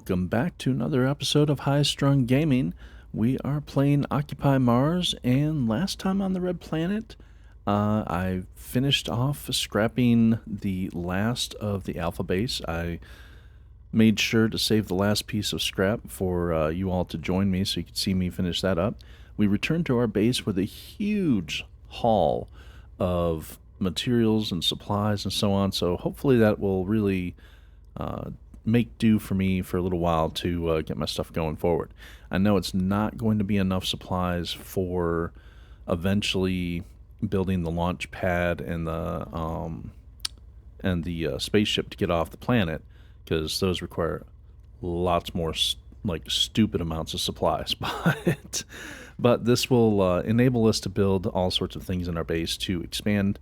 Welcome back to another episode of High Strung Gaming. We are playing Occupy Mars, and last time on the Red Planet, I finished off scrapping the last of the Alpha base. I made sure to save the last piece of scrap for you all to join me so you could see me finish that up. We returned to our base with a huge haul of materials and supplies and so on, so hopefully that will really make do for me for a little while to get my stuff going forward. I know it's not going to be enough supplies for eventually building the launch pad and the spaceship to get off the planet, because those require lots more stupid amounts of supplies. But this will enable us to build all sorts of things in our base to expand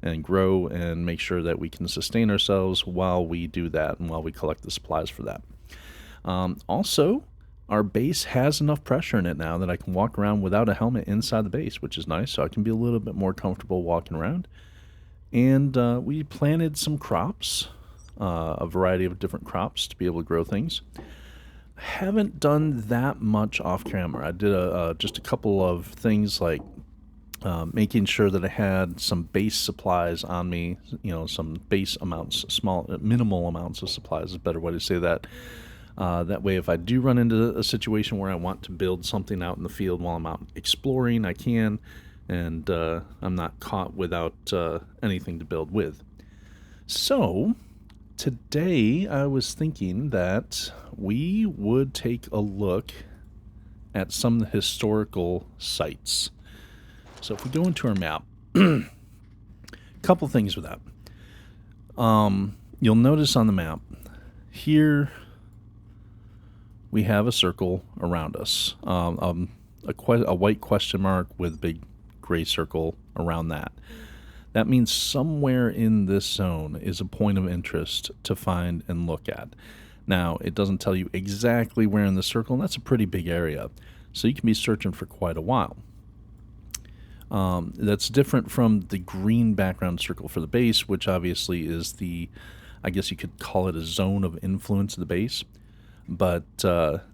and grow and make sure that we can sustain ourselves while we do that and while we collect the supplies for that. Also, our base has enough pressure in it now that I can walk around without a helmet inside the base, which is nice, so I can be a little bit more comfortable walking around. And we planted some crops, a variety of different crops to be able to grow things. Haven't done that much off camera. I did just a couple of things like making sure that I had some base supplies on me, some base amounts, minimal amounts of supplies is a better way to say that. That way, if I do run into a situation where I want to build something out in the field while I'm out exploring, I can, and I'm not caught without anything to build with. So, today I was thinking that we would take a look at some of the historical sites. So if we go into our map, a couple things with that. You'll notice on the map, here we have a circle around us, a white question mark with a big gray circle around that. That means somewhere in this zone is a point of interest to find and look at. Now, it doesn't tell you exactly where in the circle, and that's a pretty big area, so you can be searching for quite a while. That's different from the green background circle for the base, which obviously is I guess you could call it a zone of influence of the base. But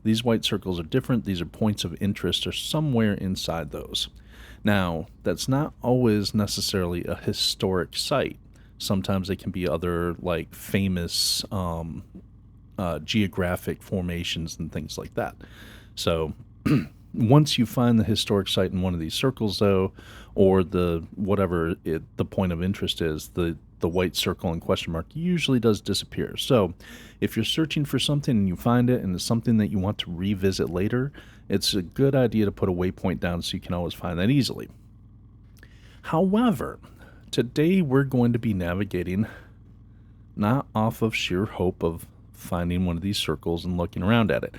these white circles are different. These are points of interest or somewhere inside those. Now, that's not always necessarily a historic site. Sometimes they can be other famous geographic formations and things like that. So once you find the historic site in one of these circles, though, or the point of interest is, the white circle and question mark usually does disappear. So if you're searching for something and you find it and it's something that you want to revisit later, it's a good idea to put a waypoint down so you can always find that easily. However, today we're going to be navigating not off of sheer hope of finding one of these circles and looking around at it.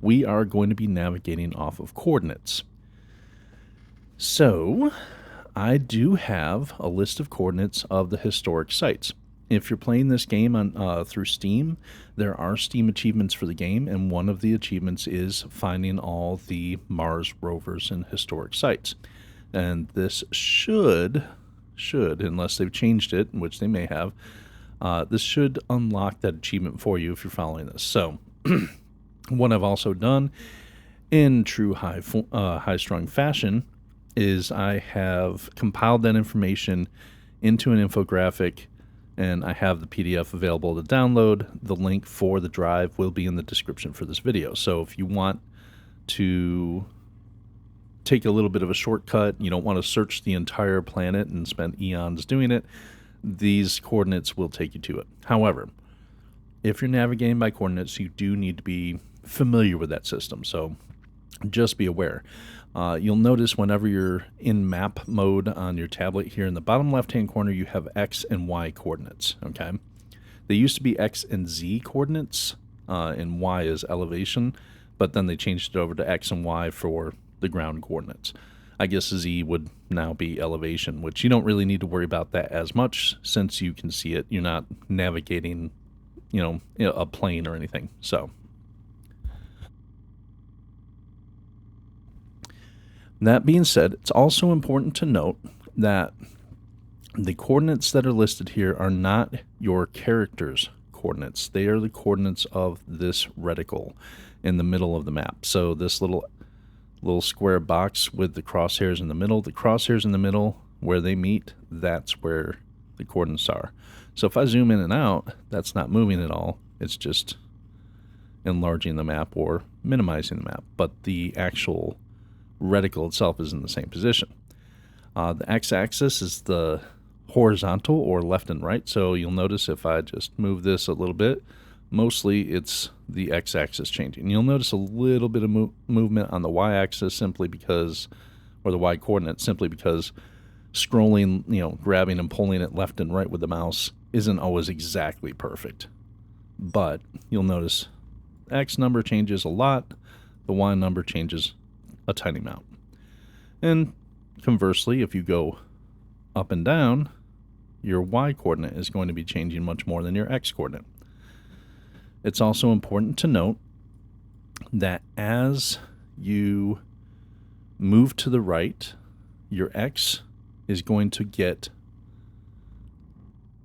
We are going to be navigating off of coordinates. So, I do have a list of coordinates of the historic sites. If you're playing this game through Steam, there are Steam achievements for the game, and one of the achievements is finding all the Mars rovers and historic sites. And this should, unless they've changed it, which they may have, this should unlock that achievement for you if you're following this. So, what I've also done in true high-strung fashion is I have compiled that information into an infographic, and I have the PDF available to download. The link for the drive will be in the description for this video. So if you want to take a little bit of a shortcut, you don't want to search the entire planet and spend eons doing it, these coordinates will take you to it. However, if you're navigating by coordinates, you do need to be familiar with that system, so just be aware. You'll notice whenever you're in map mode on your tablet here in the bottom left-hand corner, you have X and Y coordinates, okay? They used to be X and Z coordinates, and Y is elevation, but then they changed it over to X and Y for the ground coordinates. I guess Z would now be elevation, which you don't really need to worry about that as much since you can see it. You're not navigating, a plane or anything, so. That being said, it's also important to note that the coordinates that are listed here are not your character's coordinates. They are the coordinates of this reticle in the middle of the map. So this little square box with the crosshairs in the middle, where they meet, that's where the coordinates are. So if I zoom in and out, that's not moving at all. It's just enlarging the map or minimizing the map. But the actual reticle itself is in the same position. The x-axis is the horizontal or left and right. So you'll notice if I just move this a little bit, mostly it's the x-axis changing. You'll notice a little bit of movement on the y-axis simply because, or the y-coordinate, simply because scrolling, grabbing and pulling it left and right with the mouse isn't always exactly perfect. But you'll notice X number changes a lot, the Y number changes a tiny amount. And conversely, if you go up and down, your Y coordinate is going to be changing much more than your X coordinate. It's also important to note that as you move to the right, your X is going to get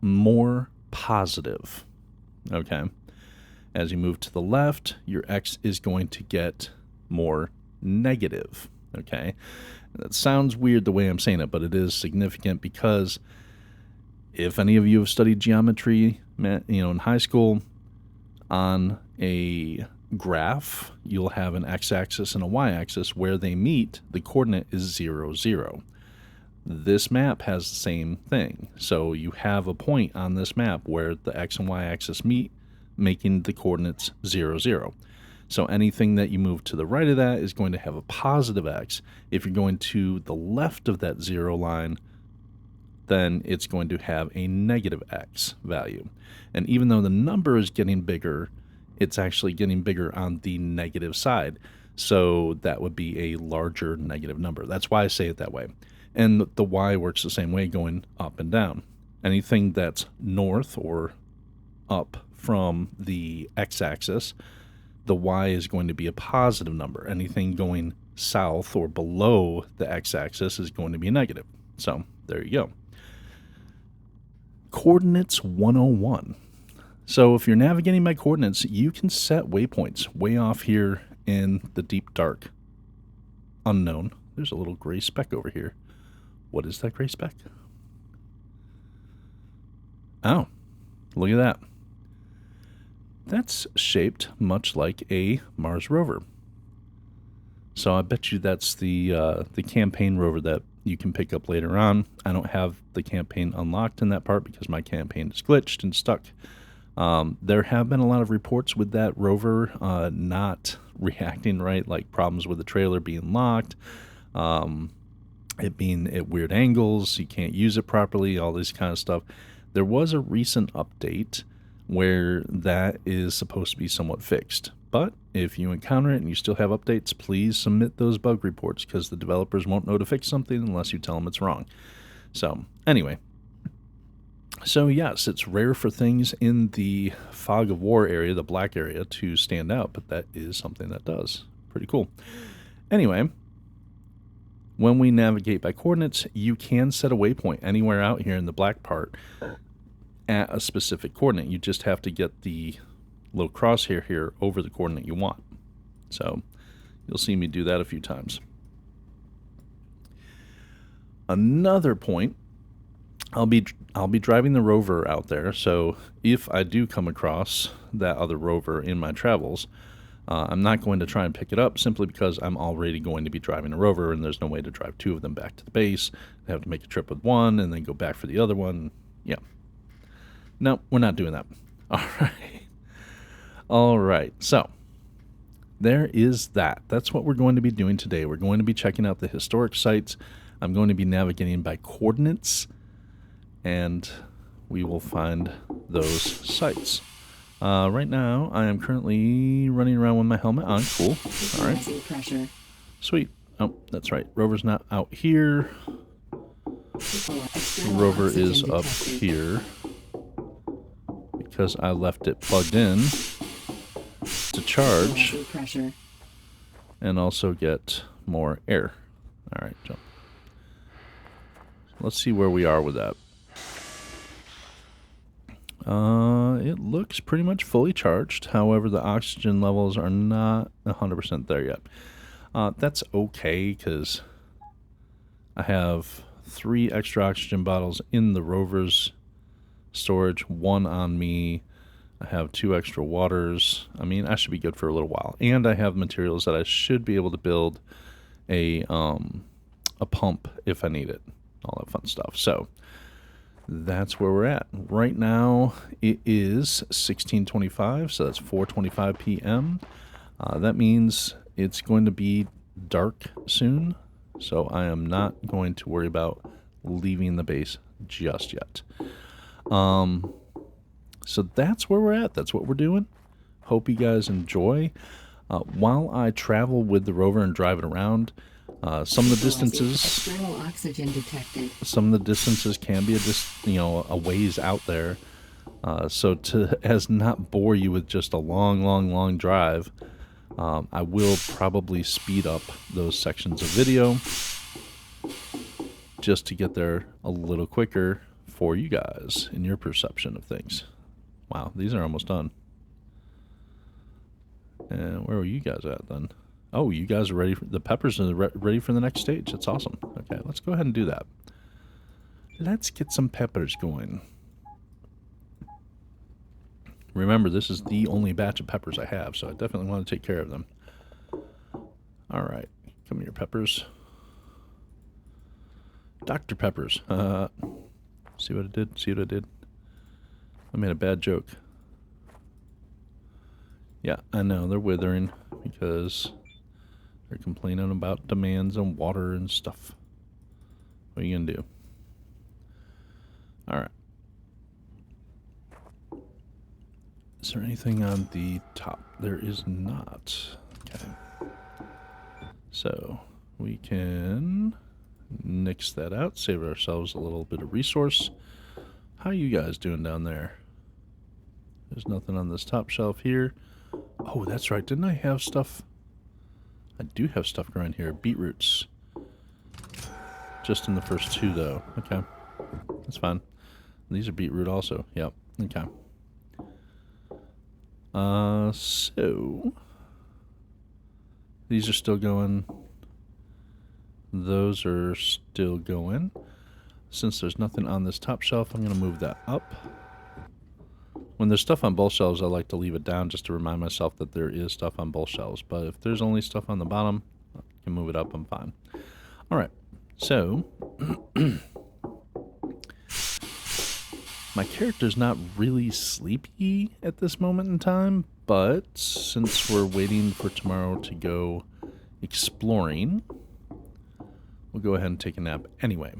more positive. Okay. As you move to the left, your X is going to get more negative. Okay. That sounds weird the way I'm saying it, but it is significant because if any of you have studied geometry, in high school, on a graph, you'll have an x-axis and a y-axis. Where they meet, the coordinate is 0, 0. This map has the same thing. So you have a point on this map where the x and y-axis meet, making the coordinates 0, 0. So anything that you move to the right of that is going to have a positive x. If you're going to the left of that 0 line, then it's going to have a negative x value. And even though the number is getting bigger, it's actually getting bigger on the negative side. So that would be a larger negative number. That's why I say it that way. And the y works the same way, going up and down. Anything that's north or up from the x-axis, the y is going to be a positive number. Anything going south or below the x-axis is going to be negative. So there you go. Coordinates 101. So if you're navigating by coordinates, you can set waypoints way off here in the deep dark unknown. There's a little gray speck over here. What is that gray speck? Oh, look at that. That's shaped much like a Mars rover. So I bet you that's the campaign rover that you can pick up later on. I don't have the campaign unlocked in that part because my campaign is glitched and stuck. There have been a lot of reports with that rover not reacting right, like problems with the trailer being locked, it being at weird angles, you can't use it properly, all this kind of stuff. There was a recent update where that is supposed to be somewhat fixed. But if you encounter it and you still have updates, please submit those bug reports because the developers won't know to fix something unless you tell them it's wrong. So anyway, so yes, it's rare for things in the fog of war area, the black area, to stand out, but that is something that does. Pretty cool. Anyway, when we navigate by coordinates, you can set a waypoint anywhere out here in the black part at a specific coordinate. You just have to get the little crosshair here over the coordinate you want. So you'll see me do that a few times. Another point, I'll be driving the rover out there, so if I do come across that other rover in my travels, I'm not going to try and pick it up simply because I'm already going to be driving a rover and there's no way to drive two of them back to the base. I have to make a trip with one and then go back for the other one. Yeah. No, we're not doing that. All right. So there is that. That's what we're going to be doing today. We're going to be checking out the historic sites. I'm going to be navigating by coordinates, and we will find those sites. Right now, I am currently running around with my helmet on. Cool. All right. Sweet. Oh, that's right. Rover's not out here. The rover is up here because I left it plugged in to charge and also get more air. All right, jump. Let's see where we are with that. It looks pretty much fully charged. However, the oxygen levels are not 100% there yet. That's okay, because I have 3 extra oxygen bottles in the Rovers storage, 1 on me. I have 2 extra waters. I mean, I should be good for a little while. And I have materials that I should be able to build a pump if I need it. All that fun stuff. So that's where we're at. Right now, it is 16:25, so that's 4:25 p.m. That means it's going to be dark soon, so I am not going to worry about leaving the base just yet. So that's where we're at. That's what we're doing. Hope you guys enjoy. While I travel with the rover and drive it around, some of the distances, can be a ways out there. So to as not bore you with just a long drive, I will probably speed up those sections of video just to get there a little quicker for you guys in your perception of things. Wow, these are almost done. And where are you guys at then? Oh, you guys are ready. The peppers are ready for the next stage. That's awesome. Okay, let's go ahead and do that. Let's get some peppers going. Remember, this is the only batch of peppers I have, so I definitely want to take care of them. All right, come here, peppers. Dr. Peppers. See what I did? See what I did? I made a bad joke. Yeah, I know, they're withering because they're complaining about demands on water and stuff. What are you going to do? Alright. Is there anything on the top? There is not. Okay. So, we can nix that out, save ourselves a little bit of resource. How are you guys doing down there? There's nothing on this top shelf here. Oh, that's right. Didn't I have stuff? I do have stuff growing here. Beetroots. Just in the first 2, though. Okay. That's fine. These are beetroot also. Yep. Okay. So these are still going. Those are still going. Since there's nothing on this top shelf, I'm going to move that up. When there's stuff on both shelves, I like to leave it down just to remind myself that there is stuff on both shelves. But if there's only stuff on the bottom, I can move it up. I'm fine. All right. So my character's not really sleepy at this moment in time, but since we're waiting for tomorrow to go exploring, we'll go ahead and take a nap anyway.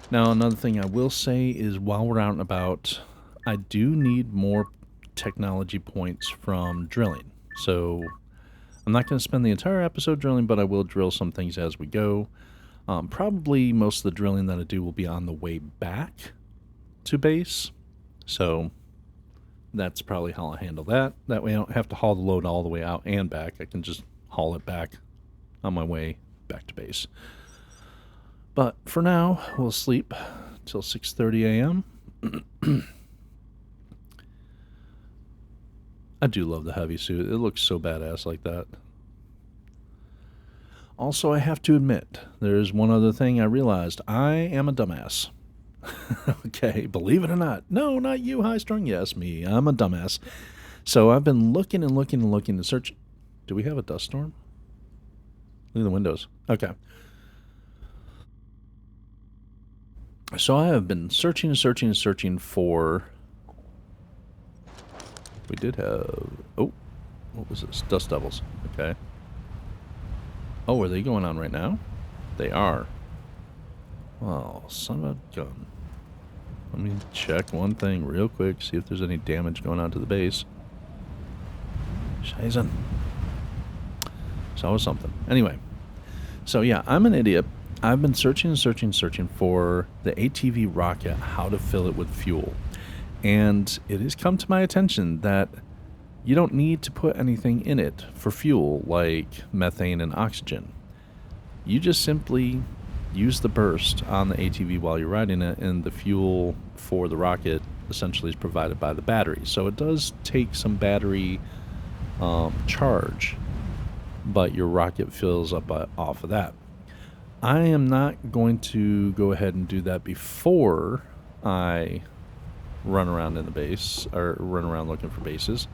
Now, another thing I will say is while we're out and about, I do need more technology points from drilling. So I'm not going to spend the entire episode drilling, but I will drill some things as we go. Probably most of the drilling that I do will be on the way back to base. So that's probably how I'll handle that. That way I don't have to haul the load all the way out and back. I can just haul it back on my way back to base. But for now, we'll sleep till 6:30 a.m. I do love the heavy suit. It looks so badass like that. Also, I have to admit, there is one other thing I realized. I am a dumbass. Okay, believe it or not. No, not you, High Strung. Yes, me. I'm a dumbass. So I've been looking and looking and looking to search. Do we have a dust storm? Look at the windows. Okay. So I have been searching and searching and searching for... We did have... Oh, what was this? Dust devils. Okay. Oh, are they going on right now? They are. Oh, son of a gun. Let me check one thing real quick, see if there's any damage going on to the base. Scheiße. It's always something. Anyway. So yeah, I'm an idiot. I've been searching and searching and searching for the ATV rocket, how to fill it with fuel. And it has come to my attention that you don't need to put anything in it for fuel like methane and oxygen. You just simply use the burst on the ATV while you're riding it, and the fuel for the rocket essentially is provided by the battery. So it does take some battery charge, but your rocket fills up off of that. I am not going to go ahead and do that before I run around in the base, or run around looking for bases,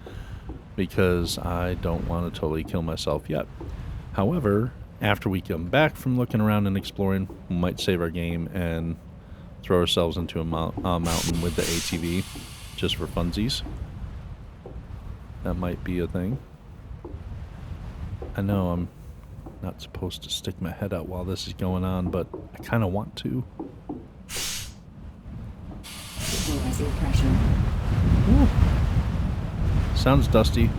because I don't want to totally kill myself yet. However, after we come back from looking around and exploring, we might save our game and throw ourselves into a mountain with the ATV, just for funsies. That might be a thing. I know I'm not supposed to stick my head out while this is going on, but I kind of want to. Ooh. Sounds dusty.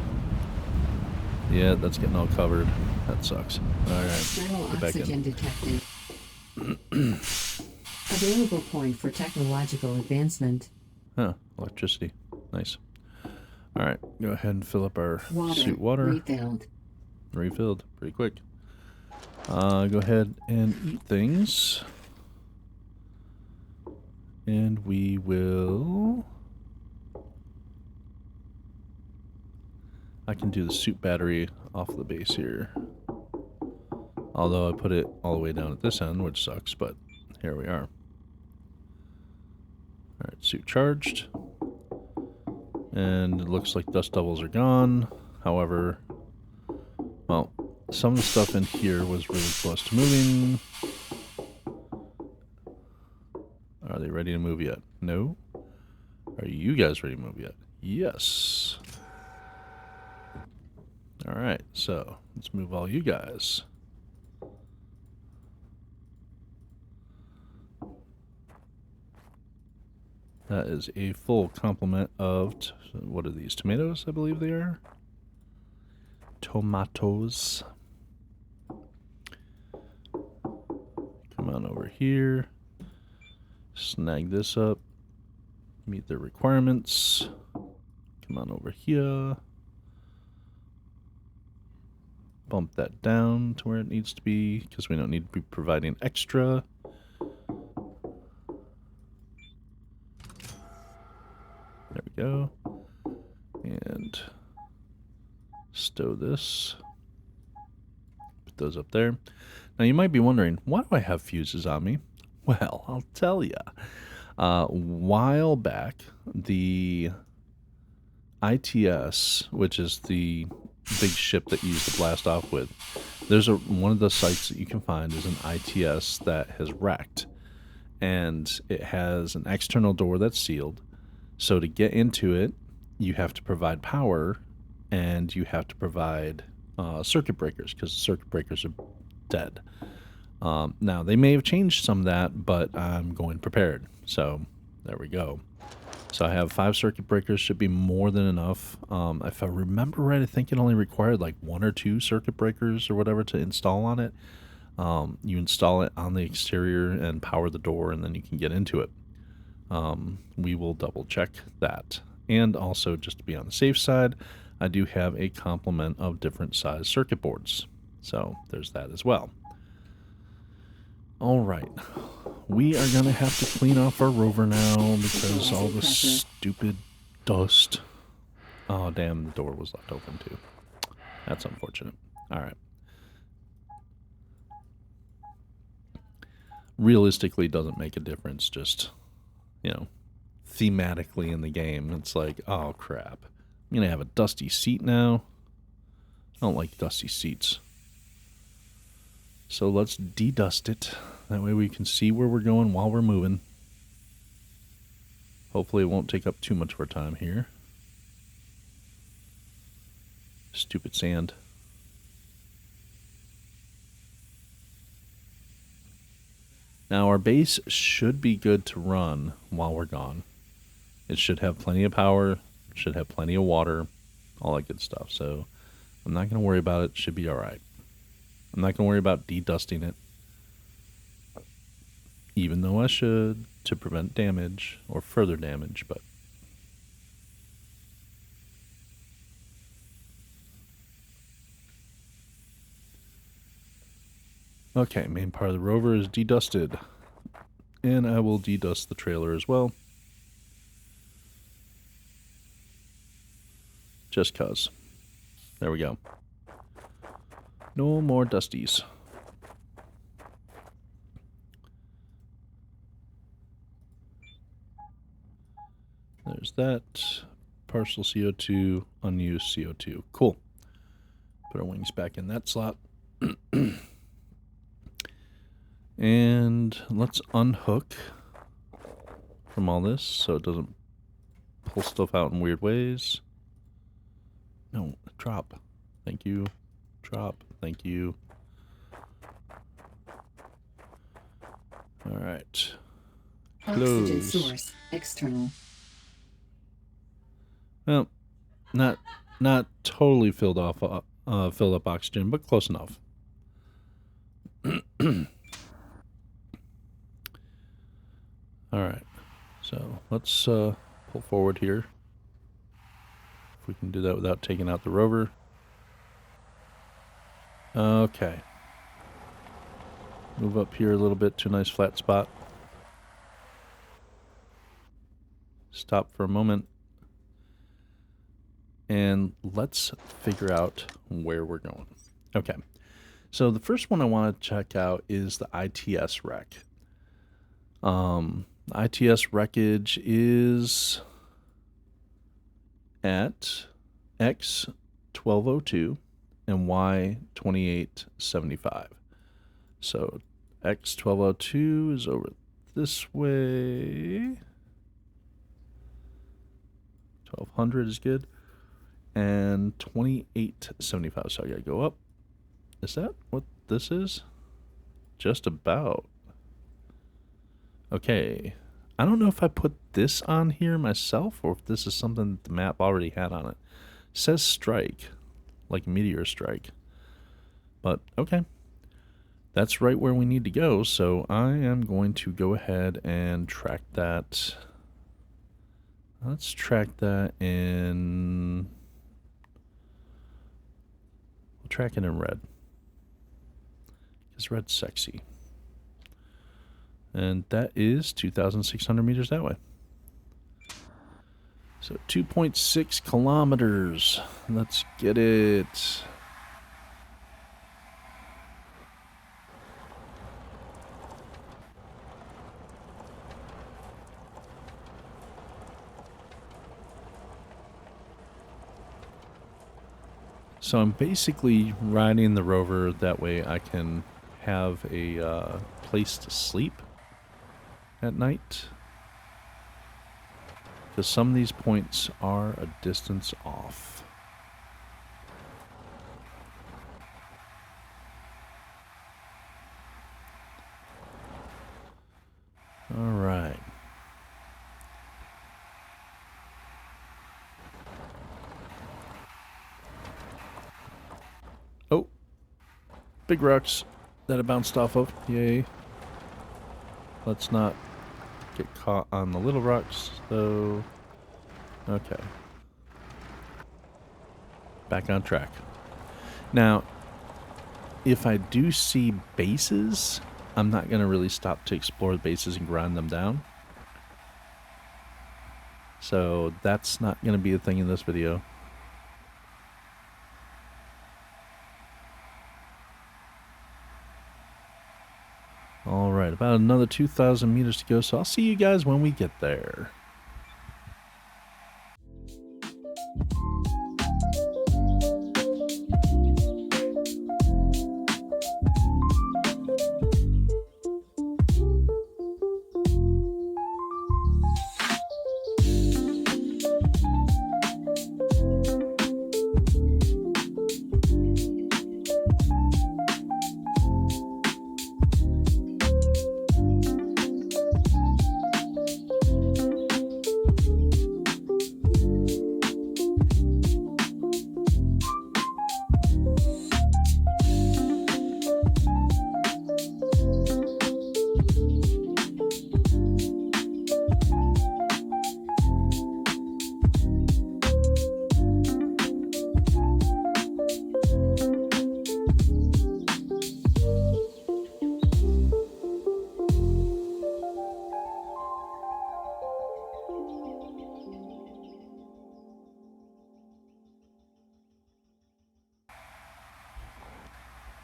Yeah, that's getting all covered. That sucks. Alright, External get back oxygen in. detected. Available point for technological advancement. Huh, electricity. Nice. Alright, go ahead and fill up our suit water. Refilled. Refilled pretty quick. Go ahead and eat things. And we will... I can do the suit battery off the base here. Although I put it all the way down at this end, which sucks, but here we are. Alright, suit charged. And it looks like dust devils are gone. However, well, some of the stuff in here was really close to moving. Are they ready to move yet? No. Are you guys ready to move yet? Yes. Alright, so let's move all you guys. That is a full complement of, what are these, tomatoes, I believe they are? Tomatoes. Come on over here. Snag this up. Meet their requirements. Come on over here. Bump that down to where it needs to be, because we don't need to be providing extra. There we go. And stow this. Put those up there. Now you might be wondering, why do I have fuses on me? Well, I'll tell ya. While back, the ITS, which is the big ship that you use to blast off with, there's one of the sites that you can find is an ITS that has wrecked. And it has an external door that's sealed. So to get into it, you have to provide power, and you have to provide circuit breakers, because the circuit breakers are dead. Now, they may have changed some of that, but I'm going prepared. So there we go. So I have 5 circuit breakers, should be more than enough. If I remember right, I think it only required like 1 or 2 circuit breakers or whatever to install on it. You install it on the exterior and power the door, and then you can get into it. We will double check that. And also, just to be on the safe side, I do have a complement of different size circuit boards. So there's that as well. Alright. We are going to have to clean off our rover now because all the stupid dust. Oh, damn, the door was left open too. That's unfortunate. Alright. Realistically, doesn't make a difference, just, you know, thematically in the game. It's like, oh crap. I'm going to have a dusty seat now. I don't like dusty seats. So let's de-dust it. That way we can see where we're going while we're moving. Hopefully it won't take up too much of our time here. Stupid sand. Now our base should be good to run while we're gone. It should have plenty of power, should have plenty of water, all that good stuff. So I'm not going to worry about it. Should be alright. I'm not going to worry about de-dusting it. Even though I should, to prevent damage or further damage, but Okay, main part of the rover is dedusted. And I will dedust the trailer as well. Just cuz. There we go. No more dusties. There's that. Partial CO2, unused CO2. Cool. Put our wings back in that slot. And let's unhook from all this so it doesn't pull stuff out in weird ways. No, drop. Thank you. Drop. Thank you. All right. Oxygen Close. source external. Well, not totally filled up oxygen, but close enough. All right, so let's pull forward here. If we can do that without taking out the rover. Okay. Move up here a little bit to a nice flat spot. Stop for a moment. And let's figure out where we're going. Okay. So the first one I want to check out is the ITS wreck. ITS wreckage is at X1202 and Y2875. So X1202 is over this way. 1200 is good. And 2875. So I gotta go up. Is that what this is? Just about. Okay. I don't know if I put this on here myself or if this is something that the map already had on it. It says strike, like meteor strike. But okay. That's right where we need to go, so I am going to go ahead and track that. Let's track that in... We'll track it in red. Because red's sexy. And that is 2,600 meters that way. So 2.6 kilometers. Let's get it. So I'm basically riding the rover, that way I can have a place to sleep at night. Because some of these points are a distance off. All right. Oh, big rocks that I bounced off of. Yay. Let's not get caught on the little rocks, though. Okay. Back on track. Now, if I do see bases, I'm not going to really stop to explore the bases and grind them down. So that's not going to be a thing in this video. All right, about another 2,000 meters to go, so I'll see you guys when we get there.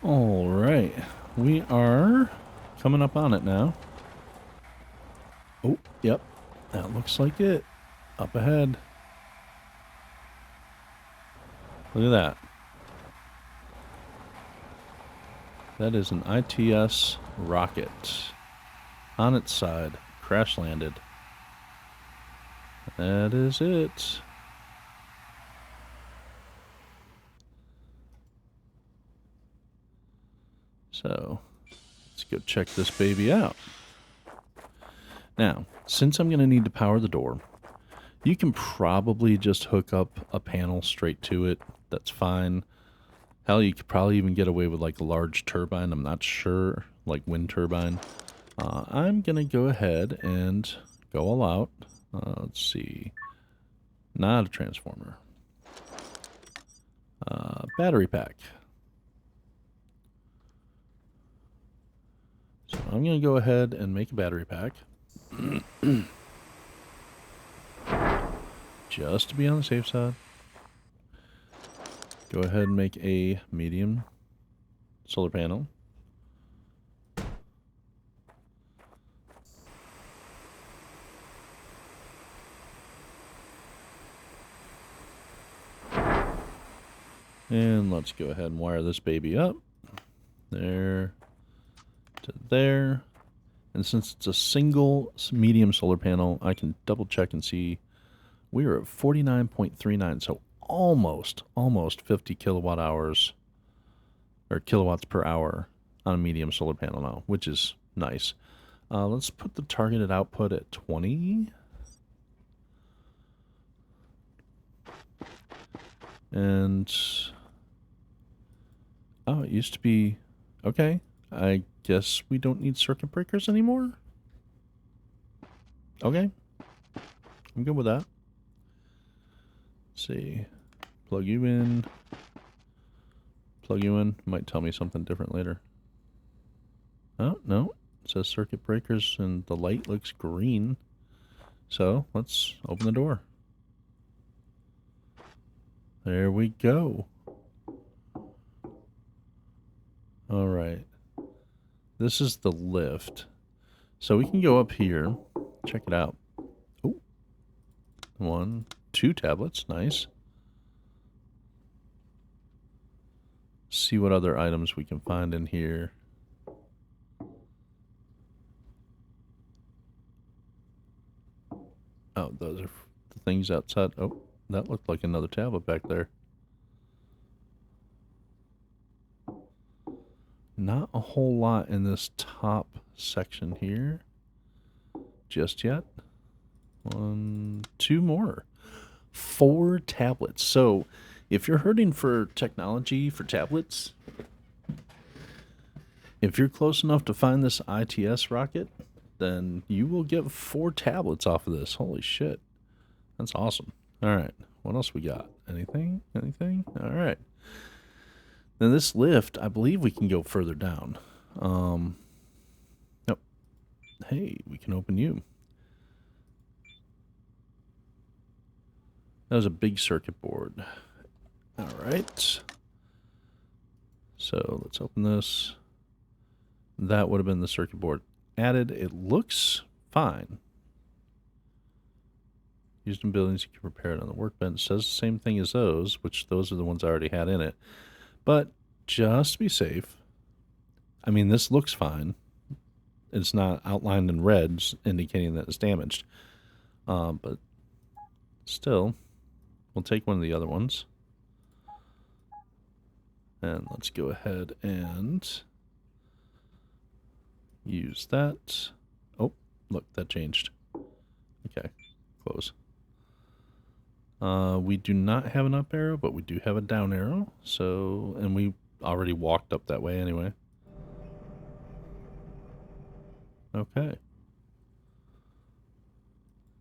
All right, we are coming up on it now. Oh, yep, that looks like it. Up ahead. Look at that. That is an ITS rocket. On its side, crash landed. That is it. So, let's go check this baby out. Now, since I'm going to need to power the door, you can probably just hook up a panel straight to it. That's fine. Hell, you could probably even get away with like a large turbine. I'm not sure, like wind turbine. I'm going to go ahead and go all out. Let's see. Not a transformer. Battery pack. So I'm going to go ahead and make a battery pack. Just to be on the safe side. Go ahead and make a medium solar panel. And let's go ahead and wire this baby up. There to there. And since it's a single medium solar panel, I can double check and see we are at 49.39, so almost 50 kilowatt hours or kilowatts per hour on a medium solar panel now, which is nice. Let's put the targeted output at 20. And oh, it used to be okay. I guess we don't need circuit breakers anymore. Okay, I'm good with that. Let's see, plug you in. Plug you in. Might tell me something different later. Oh, no. It says circuit breakers and the light looks green. So, let's open the door. There we go. Alright. This is the lift. So we can go up here. Check it out. Oh. 1, 2 tablets. Nice. See what other items we can find in here. Oh, those are the things outside. Oh, that looked like another tablet back there. Not a whole lot in this top section here just yet. 1, 2 more. 4 tablets. So if you're hurting for technology for tablets, if you're close enough to find this ITS rocket, then you will get 4 tablets off of this. Holy shit. That's awesome. All right. What else we got? Anything? Anything? All right. Then this lift, I believe we can go further down. Nope. Hey, we can open you. That was a big circuit board. All right. So let's open this. That would have been the circuit board added. It looks fine. Used in buildings, you can repair it on the workbench. It says the same thing as those, which those are the ones I already had in it. But just to be safe, I mean, this looks fine. It's not outlined in red, indicating that it's damaged. But still, we'll take one of the other ones. And let's go ahead and use that. Oh, look, that changed. Okay, close. We do not have an up arrow, but we do have a down arrow. So, and we already walked up that way anyway. Okay.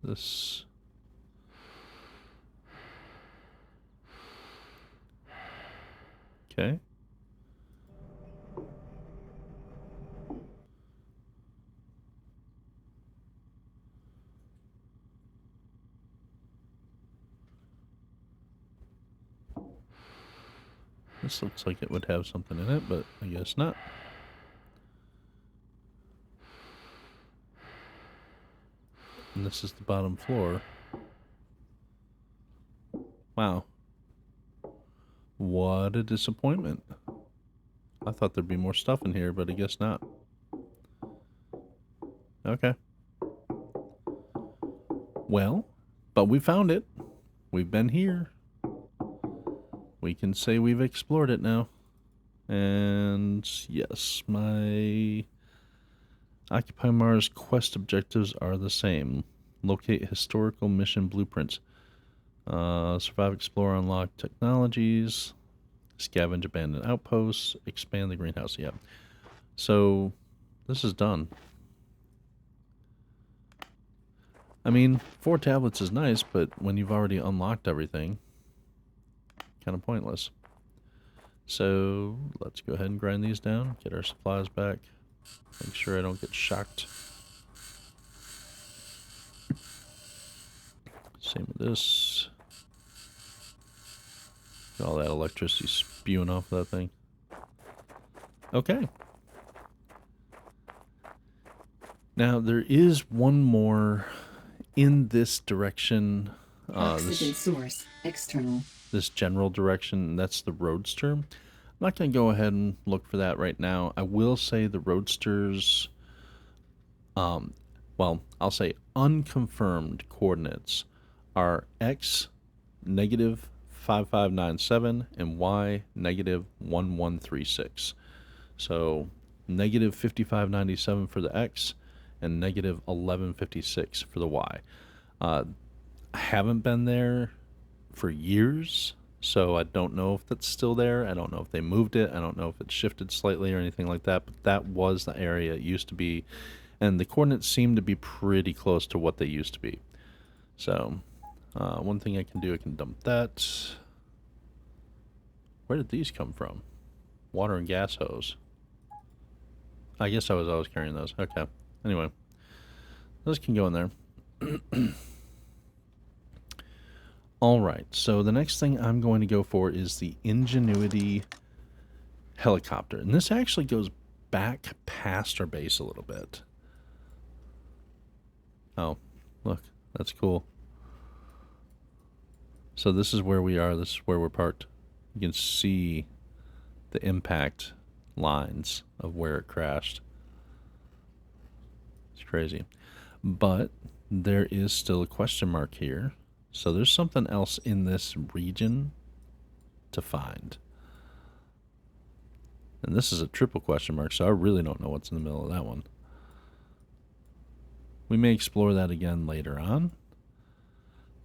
This. Okay. This looks like it would have something in it, but I guess not. And this is the bottom floor. Wow. What a disappointment. I thought there'd be more stuff in here, but I guess not. Okay. Well, but we found it. We've been here. We can say we've explored it now. And yes, my Occupy Mars quest objectives are the same. Locate historical mission blueprints. Survive, explore, unlock technologies. Scavenge abandoned outposts. Expand the greenhouse. Yeah. So, this is done. I mean, 4 tablets is nice, but when you've already unlocked everything, kind of pointless. So, let's go ahead and grind these down. Get our supplies back. Make sure I don't get shocked. Same with this. Got all that electricity spewing off that thing. Okay. Now, there is one more in this direction. Oxygen source, external. This general direction, and that's the Roadster. I'm not going to go ahead and look for that right now. I will say the Roadster's, well, I'll say unconfirmed coordinates are X negative 5597 and Y negative 1136. So negative 5597 for the X and negative 1156 for the Y. I haven't been there for years, so I don't know if that's still there. I don't know if they moved it. I don't know if it shifted slightly or anything like that, but that was the area it used to be, and the coordinates seem to be pretty close to what they used to be. So, one thing I can do, I can dump that. Where did these come from? Water and gas hose. I guess I was always carrying those. Okay. Anyway, those can go in there. Alright, so the next thing I'm going to go for is the Ingenuity Helicopter. And this actually goes back past our base a little bit. Oh, look, that's cool. So this is where we are, this is where we're parked. You can see the impact lines of where it crashed. It's crazy. But there is still a question mark here. So there's something else in this region to find. And this is a triple question mark, so I really don't know what's in the middle of that one. We may explore that again later on.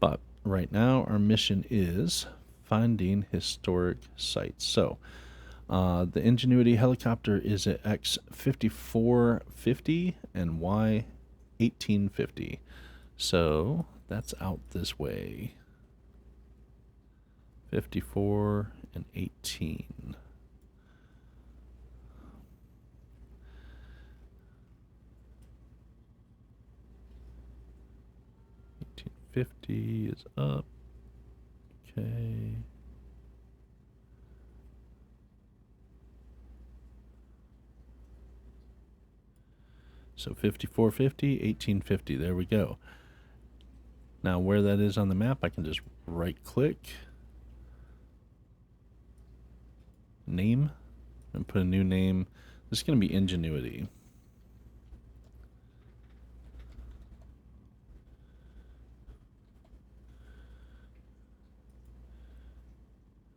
But right now our mission is finding historic sites. So the Ingenuity Helicopter is at X 5450 and Y 1850. So that's out this way. 54 and 18. $18.50 is up. Okay. So 5450, 1850. There we go. Now where that is on the map, I can just right click, name, and put a new name. This is going to be Ingenuity.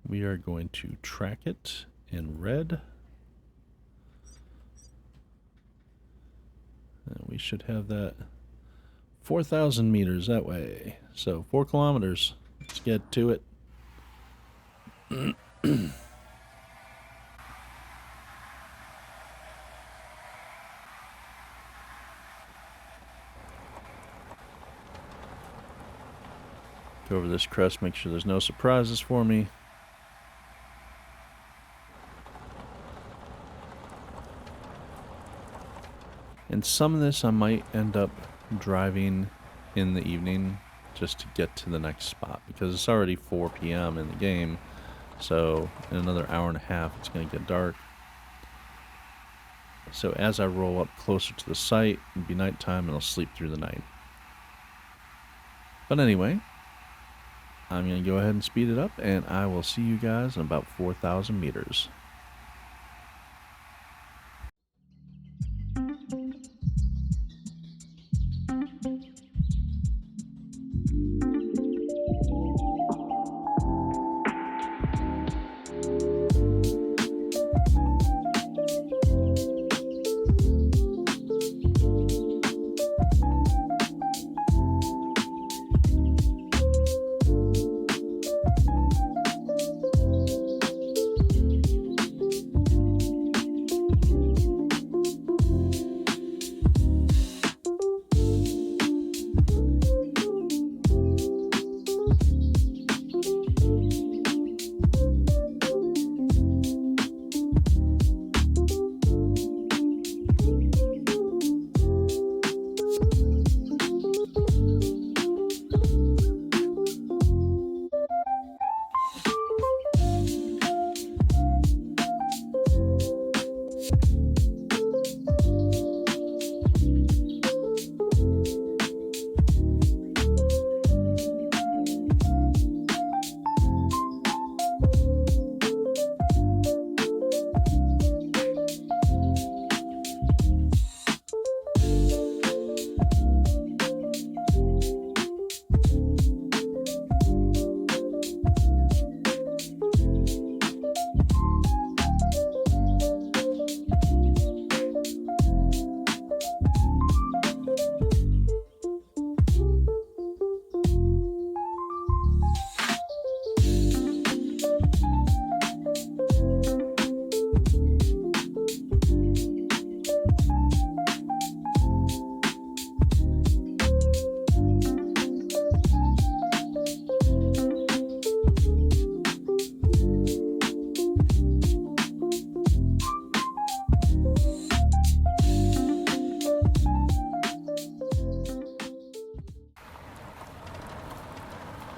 We are going to track it in red. And we should have that 4,000 meters that way. So 4 kilometers. Let's get to it. Go over this crest, make sure there's no surprises for me. And some of this I might end up driving in the evening just to get to the next spot, because it's already 4 p.m. in the game, So in another hour and a half, it's going to get dark. So as I roll up closer to the site, it'll be nighttime and I'll sleep through the night. But anyway, I'm going to go ahead and speed it up, and I will see you guys in about 4,000 meters.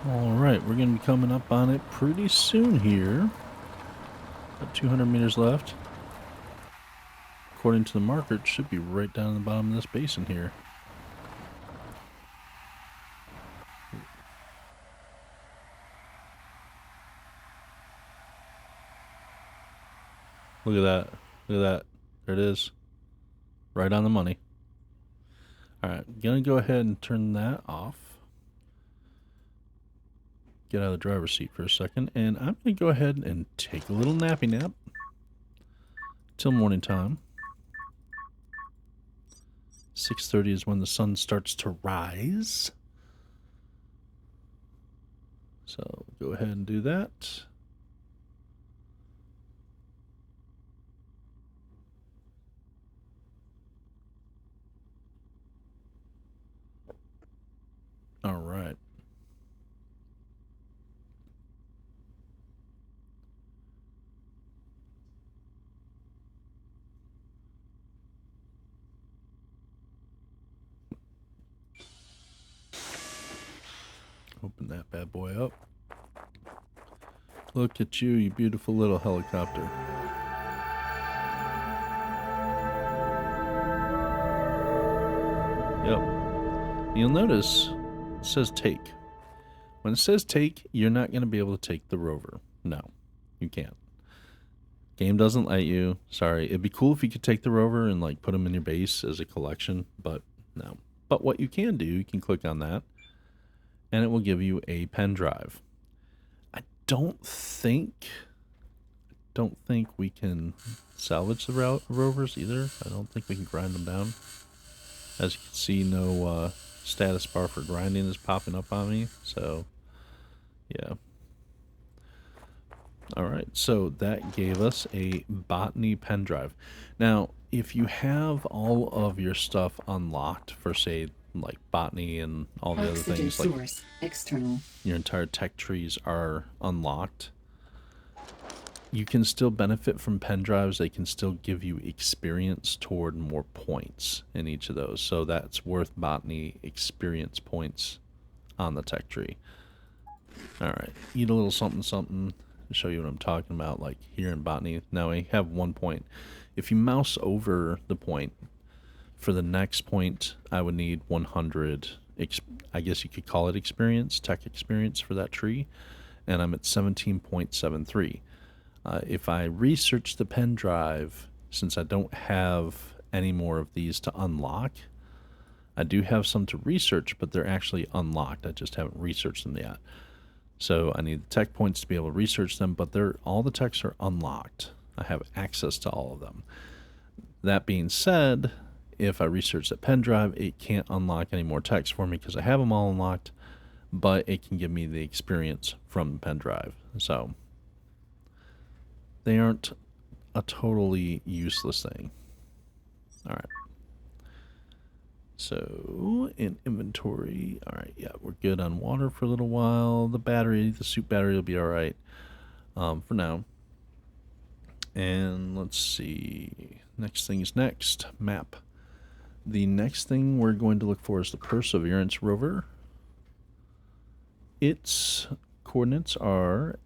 Alright, we're going to be coming up on it pretty soon here. About 200 meters left. According to the marker, it should be right down in the bottom of this basin here. Look at that. Look at that. There it is. Right on the money. Alright, gonna go ahead and turn that off. Get out of the driver's seat for a second, and I'm gonna go ahead and take a little nappy nap till morning time. 6:30 is when the sun starts to rise. So go ahead and do that. All right. Open that bad boy up. Look at you, you beautiful little helicopter. Yep. You'll notice it says take. When it says take, you're not going to be able to take the Rover. No, you can't. Game doesn't let you. Sorry. It'd be cool if you could take the Rover and like put them in your base as a collection, but no. But what you can do, you can click on that, and it will give you a pen drive. I don't think we can salvage the Rovers either. I don't think we can grind them down. As you can see, no status bar for grinding is popping up on me. So, yeah. Alright, so that gave us a botany pen drive. Now, if you have all of your stuff unlocked for, say, like botany and all the other things, source, like external, your entire tech trees are unlocked, you can still benefit from pen drives. They can still give you experience toward more points in each of those. So that's worth botany experience points on the tech tree. Alright, eat a little something something. show you what I'm talking about, like here in botany. Now I have 1 point. If you mouse over the point, for the next point, I would need 100, I guess you could call it experience, tech experience for that tree, and I'm at 17.73. If I research the pen drive, since I don't have any more of these to unlock, I do have some to research, but they're actually unlocked. I just haven't researched them yet. So I need the tech points to be able to research them, but all the techs are unlocked. I have access to all of them. That being said, if I research that pen drive, it can't unlock any more techs for me because I have them all unlocked, but it can give me the experience from the pen drive. So they aren't a totally useless thing. All right. So in inventory, all right, yeah, we're good on water for a little while. The suit battery will be all right for now. And let's see, next thing is next, map. The next thing we're going to look for is the Perseverance rover. Its coordinates are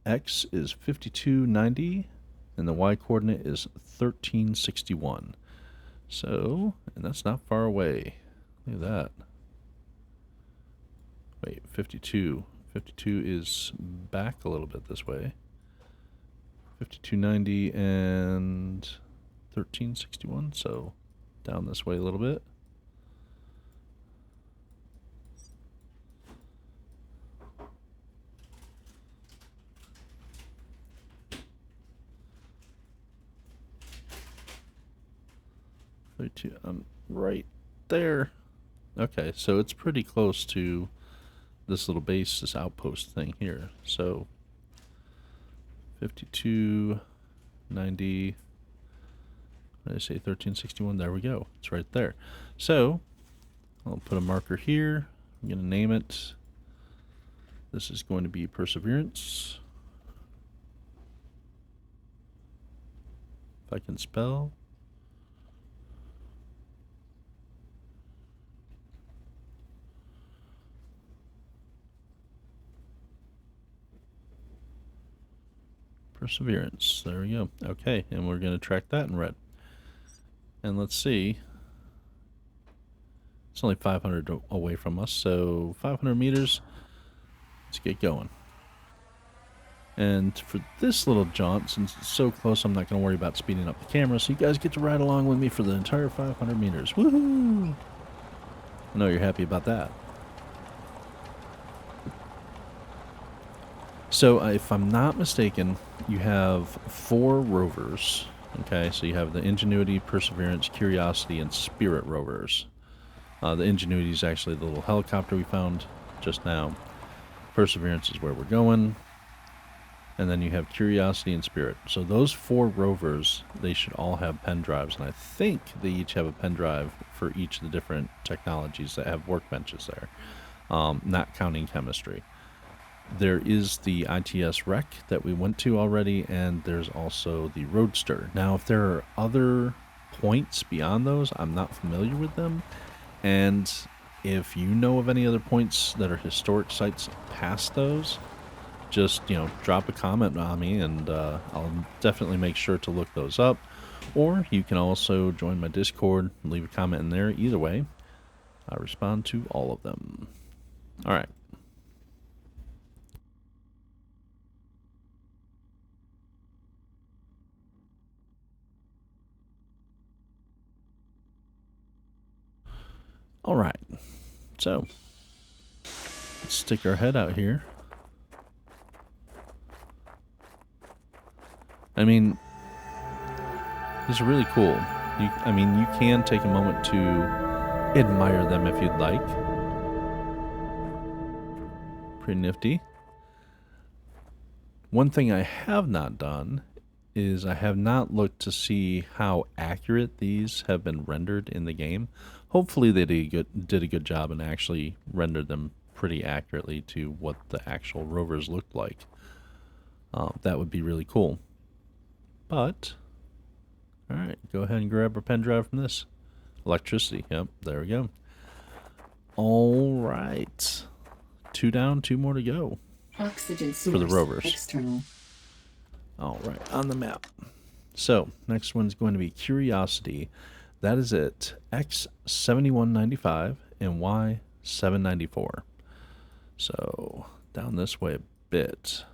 X is 5290 and the Y coordinate is 1361. So, and that's not far away. Look at that. Wait, 52. 52 is back a little bit this way. 5290 and 1361, so down this way a little bit. I'm right there. Okay, so it's pretty close to this little base, this outpost thing here. So 5290. What did I say? 1361. There we go. It's right there. So I'll put a marker here. I'm going to name it. This is going to be Perseverance. If I can spell. Perseverance. There we go. Okay, and we're going to track that in red. And let's see. It's only 500 away from us, so 500 meters. Let's get going. And for this little jaunt, since it's so close, I'm not going to worry about speeding up the camera, so you guys get to ride along with me for the entire 500 meters. Woohoo! I know you're happy about that. So, if I'm not mistaken, you have 4 rovers. Okay, so you have the Ingenuity, Perseverance, Curiosity, and Spirit rovers. The Ingenuity is actually the little helicopter we found just now. Perseverance is where we're going. And then you have Curiosity and Spirit. So those 4 rovers, they should all have pen drives. And I think they each have a pen drive for each of the different technologies that have workbenches there. Not counting chemistry. There is the ITS wreck that we went to already, and there's also the Roadster. Now, if there are other points beyond those, I'm not familiar with them. And if you know of any other points that are historic sites past those, just, drop a comment on me, and I'll definitely make sure to look those up. Or you can also join my Discord, leave a comment in there. Either way, I respond to all of them. All right. All right, so let's stick our head out here. I mean, these are really cool. You can take a moment to admire them if you'd like. Pretty nifty. One thing I have not done is I have not looked to see how accurate these have been rendered in the game. Hopefully they did a good job and actually rendered them pretty accurately to what the actual rovers looked like. That would be really cool. But, alright, go ahead and grab our pen drive from this. Electricity, yep, there we go. Alright. 2 down, 2 more to go. Oxygen source for the rovers. External. All right, on the map. So, next one's going to be Curiosity. That is at X7195 and Y794. So, down this way a bit.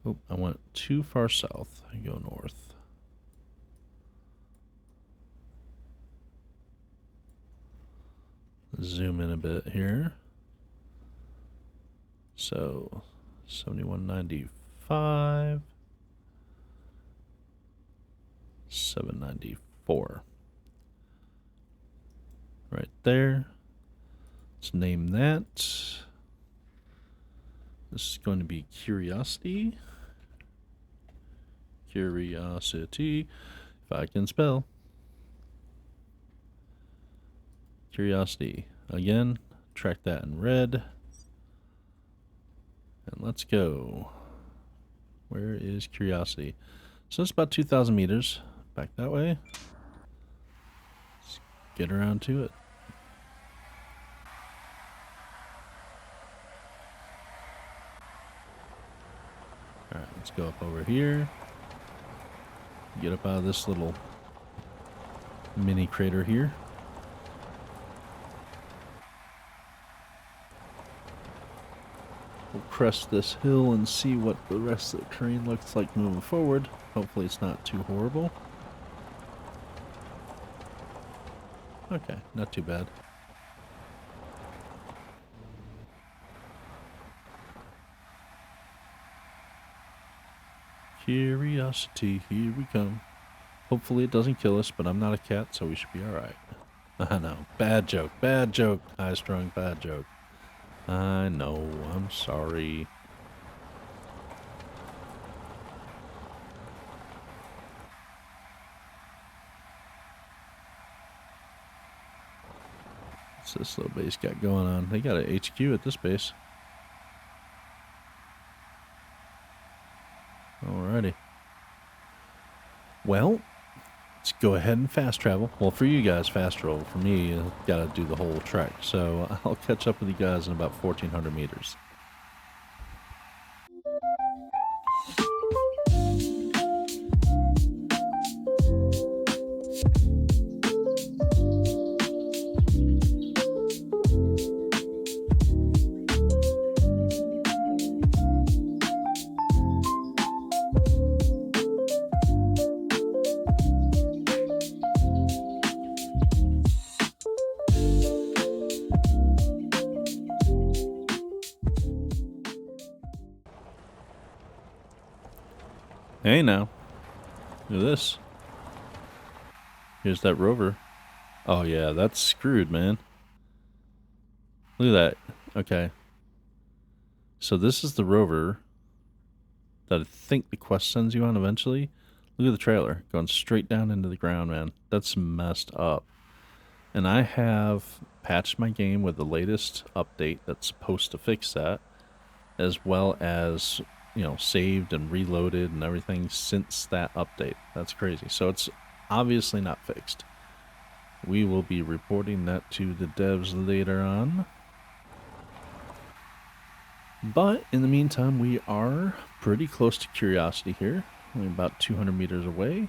Oh, I went too far south. I go north. Zoom in a bit here. So, 7195, 794. Right there. Let's name that. This is going to be Curiosity. Curiosity, if I can spell. Curiosity. Again, track that in red. And let's go. Where is Curiosity? So it's about 2,000 meters. Back that way. Let's get around to it. Alright, let's go up over here. Get up out of this little mini crater here. We'll crest this hill and see what the rest of the terrain looks like moving forward. Hopefully it's not too horrible. Okay, not too bad. Curiosity, here we come. Hopefully it doesn't kill us, but I'm not a cat, so we should be alright. I know. Bad joke, high strung, bad joke. I know, I'm sorry. What's this little base got going on? They got an HQ at this base. Alrighty. Well, let's go ahead and fast travel. Well, for you guys, fast travel. For me, I've got to do the whole trek. So I'll catch up with you guys in about 1,400 meters. Hey now. Look at this. Here's that rover. Oh yeah, that's screwed, man. Look at that. Okay. So this is the rover that I think the quest sends you on eventually. Look at the trailer. Going straight down into the ground, man. That's messed up. And I have patched my game with the latest update that's supposed to fix that, as well as, you know, saved and reloaded and everything since that update. That's crazy. So it's obviously not fixed. We will be reporting that to the devs later on. But in the meantime, we are pretty close to Curiosity here. Only about 200 meters away.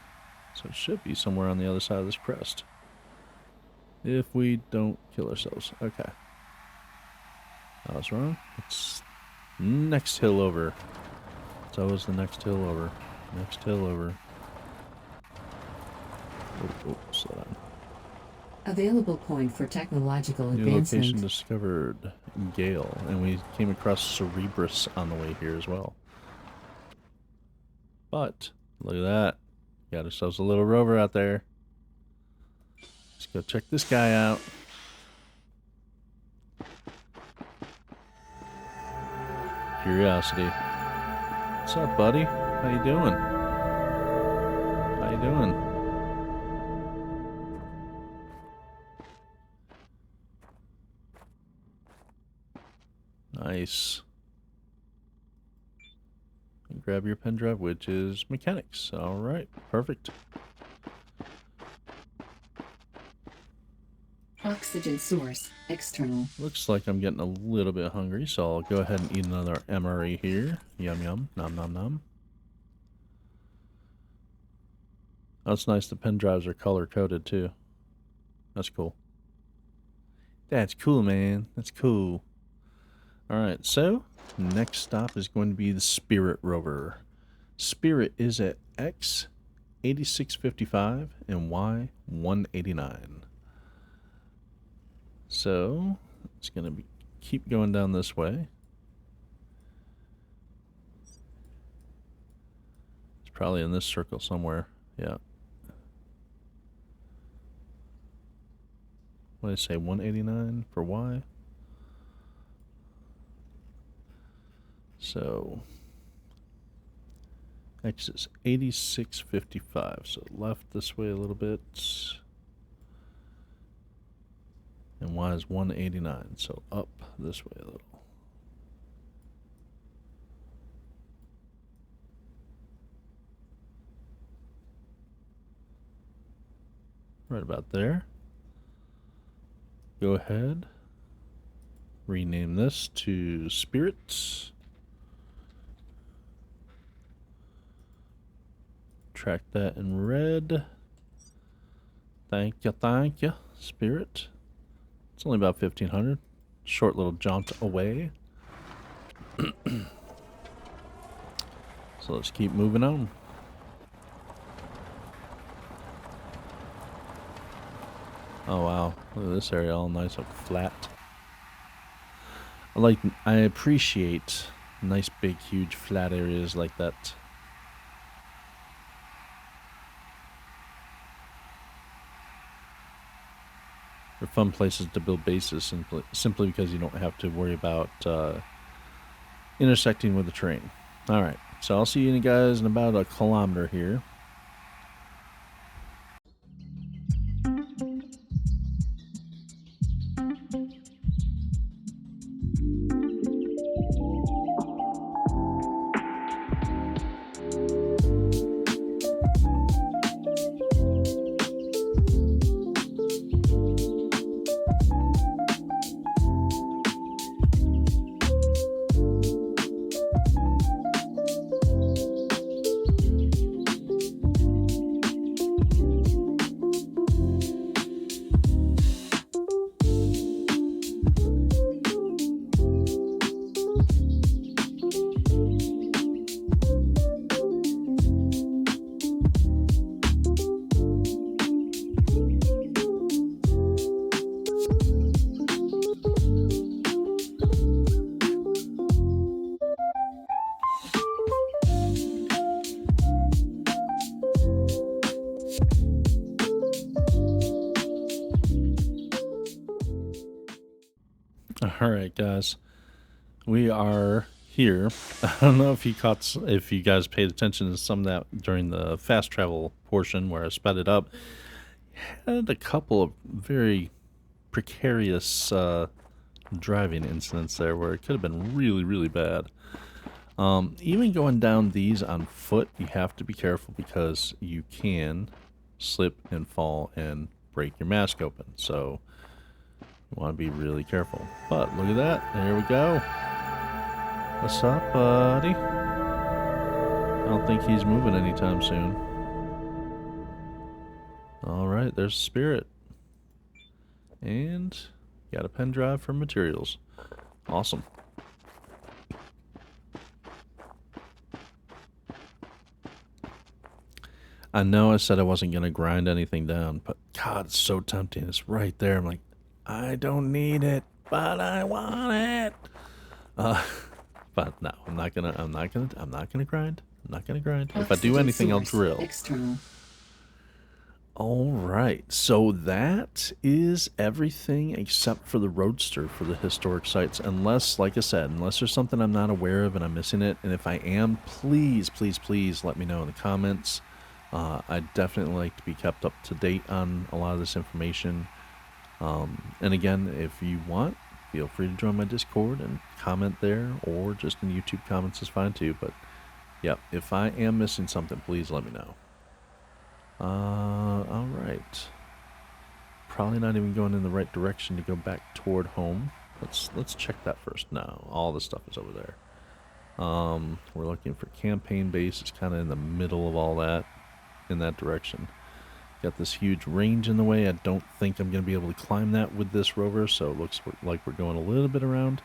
So it should be somewhere on the other side of this crest. If we don't kill ourselves. Okay. I was wrong. It's next hill over. It's always the next hill over. Next hill over. Oh, slow down. Available point for technological New advancement. location discovered. Gale. And we came across Cerebrus on the way here as well. But, look at that. Got ourselves a little rover out there. Let's go check this guy out. Curiosity. What's up, buddy? How you doing? How you doing? Nice. And grab your pen drive, which is mechanics. All right, perfect. Oxygen source external. Looks like I'm getting a little bit hungry, so I'll go ahead and eat another MRE here. Yum yum, nom nom nom. Oh, it's nice the pen drives are color coded too. That's cool. That's cool, man. That's cool. Alright, so next stop is going to be the Spirit Rover. Spirit is at X 8655 and Y 189. So it's going to be keep going down this way. It's probably in this circle somewhere. Yeah. What did I say? 189 for Y. So X is 8655. So left this way a little bit. And Y is 189. So up this way a little. Right about there. Go ahead. Rename this to Spirits. Track that in red. Thank you, Spirit. It's only about 1,500. Short little jaunt away. So let's keep moving on. Oh wow, look at this area all nice and flat. I appreciate nice big huge flat areas like that. They're fun places to build bases simply because you don't have to worry about intersecting with the terrain. Alright, so I'll see you guys in about a kilometer here. Alright guys, we are here. I don't know if you guys paid attention to some of that during the fast travel portion where I sped it up. Had a couple of very precarious driving incidents there where it could have been really, really bad. Even going down these on foot, you have to be careful because you can slip and fall and break your mask open. So you want to be really careful. But look at that. There we go. What's up, buddy? I don't think he's moving anytime soon. Alright, there's Spirit. And got a pen drive for materials. Awesome. I know I said I wasn't going to grind anything down, but God, it's so tempting. It's right there. I'm like, I don't need it, but I want it. But no, I'm not gonna grind. I'm not gonna grind. If I do anything, I'll drill. External. All right, so that is everything except for the Roadster for the historic sites. Unless, like I said, unless there's something I'm not aware of and I'm missing it. And if I am, please, please, please let me know in the comments. I'd definitely like to be kept up to date on a lot of this information. And again, if you want, feel free to join my Discord and comment there, or just in YouTube comments is fine too. But yep, if I am missing something, please let me know. Alright. probably not even going in the right direction to go back toward home. Let's check that first. No, all the stuff is over there. We're looking for campaign base. It's kind of in the middle of all that, in that direction. Got this huge range in the way. I don't think I'm going to be able to climb that with this rover, so it looks like we're going a little bit around.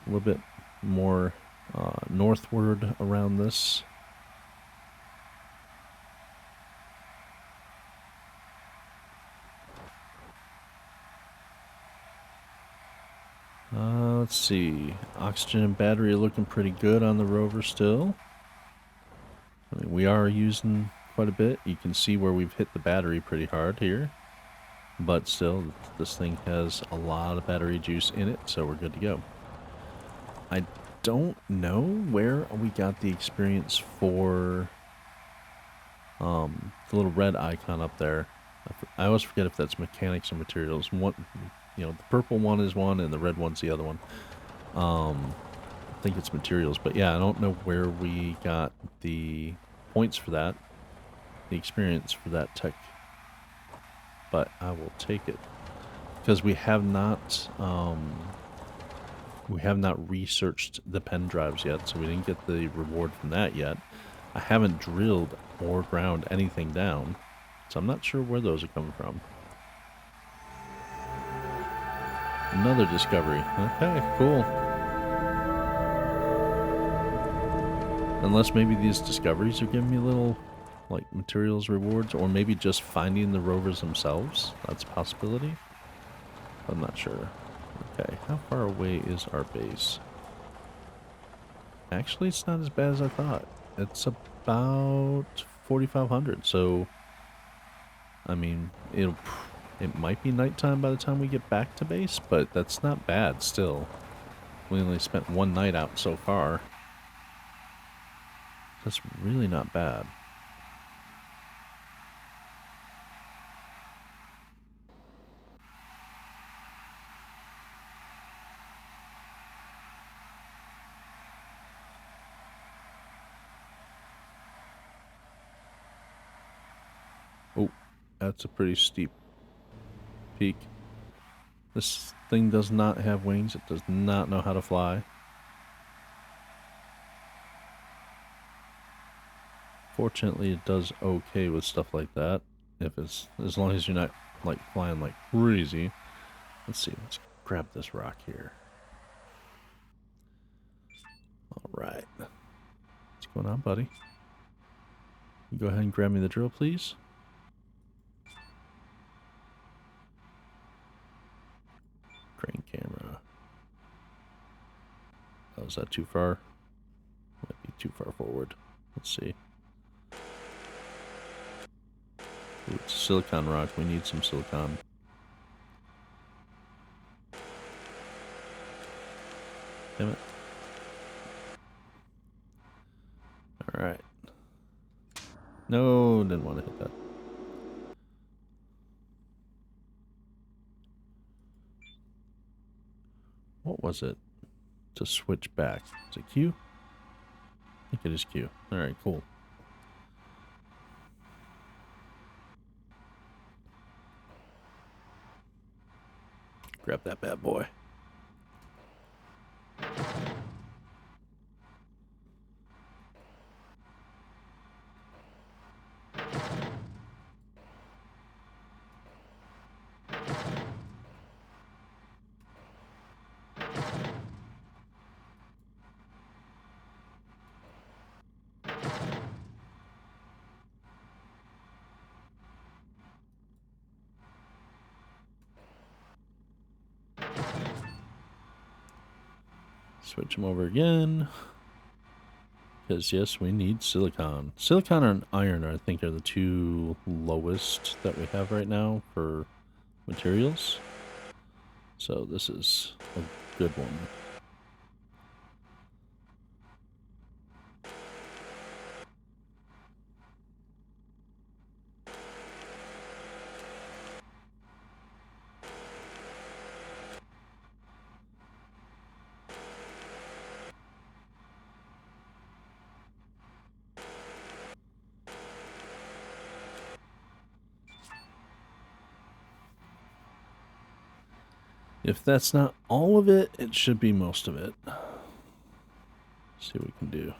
A little bit more northward around this. Let's see. Oxygen and battery are looking pretty good on the rover still. I mean, we are using quite a bit. You can see where we've hit the battery pretty hard here. But still, this thing has a lot of battery juice in it, so we're good to go. I don't know where we got the experience for the little red icon up there. I always forget if that's mechanics or materials. One, the purple one is one and the red one's the other one. I think it's materials, but yeah, I don't know where we got the points for that, the experience for that tech, but I will take it because we have not researched the pen drives yet, so we didn't get the reward from that yet. I haven't drilled or ground anything down, so I'm not sure where those are coming from. Another discovery. Okay, cool. Unless maybe these discoveries are giving me little, like, materials rewards, or maybe just finding the rovers themselves. That's a possibility. I'm not sure. Okay, how far away is our base? Actually, it's not as bad as I thought. It's about 4,500, so I mean, it might be nighttime by the time we get back to base, but that's not bad still. We only spent one night out so far. That's really not bad. Oh, that's a pretty steep peak. This thing does not have wings. It does not know how to fly. Fortunately, it does okay with stuff like that. As long as you're not like flying like crazy. Let's see. Let's grab this rock here. All right. What's going on, buddy? You go ahead and grab me the drill, please. Crane camera. Oh, is that too far? Might be too far forward. Let's see. Ooh, it's a silicon rock. We need some silicon. Damn it. Alright. No, didn't want to hit that. What was it? To switch back. Is it Q? I think it is Q. Alright, cool. Grab that bad boy. Switch them over again. Because, yes, we need silicon. Silicon and iron, I think, are the two lowest that we have right now for materials. So this is a good one. If that's not all of it, it should be most of it. Let's see what we can do.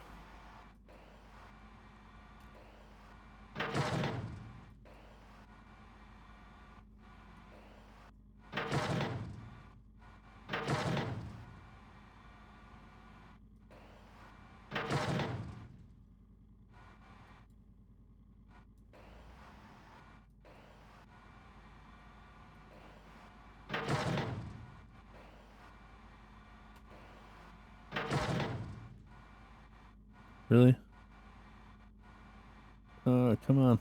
Really? Come on.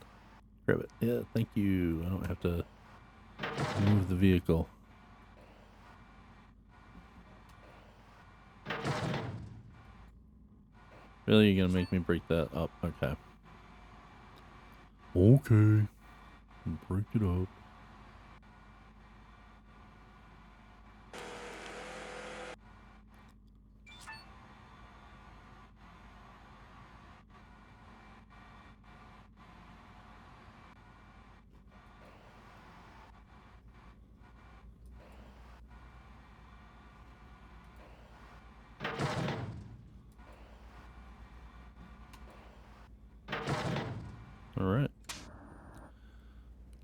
Grab it. Yeah, thank you. I don't have to move the vehicle. Really? You're gonna make me break that up? Okay. Okay. Break it up. All right.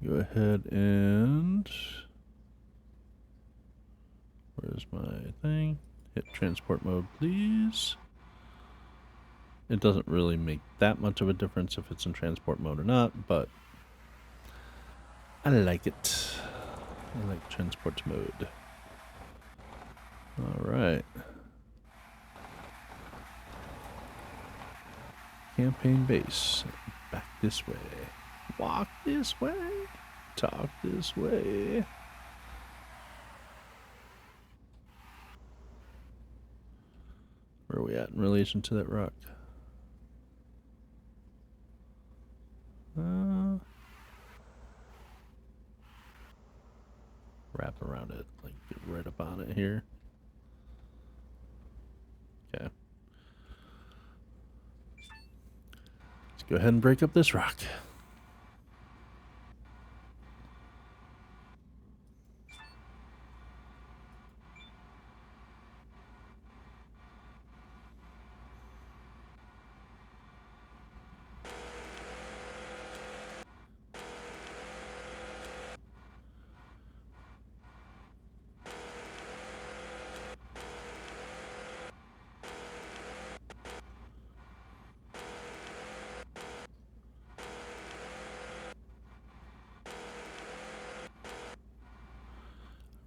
Go ahead and... Where's my thing? Hit transport mode, please. It doesn't really make that much of a difference if it's in transport mode or not, but I like it. I like transport mode. All right. Campaign base. Back this way. Walk this way. Talk this way. Where are we at in relation to that rock? Wrap around it. Like, get right up on it here. Okay. Let's go ahead and break up this rock.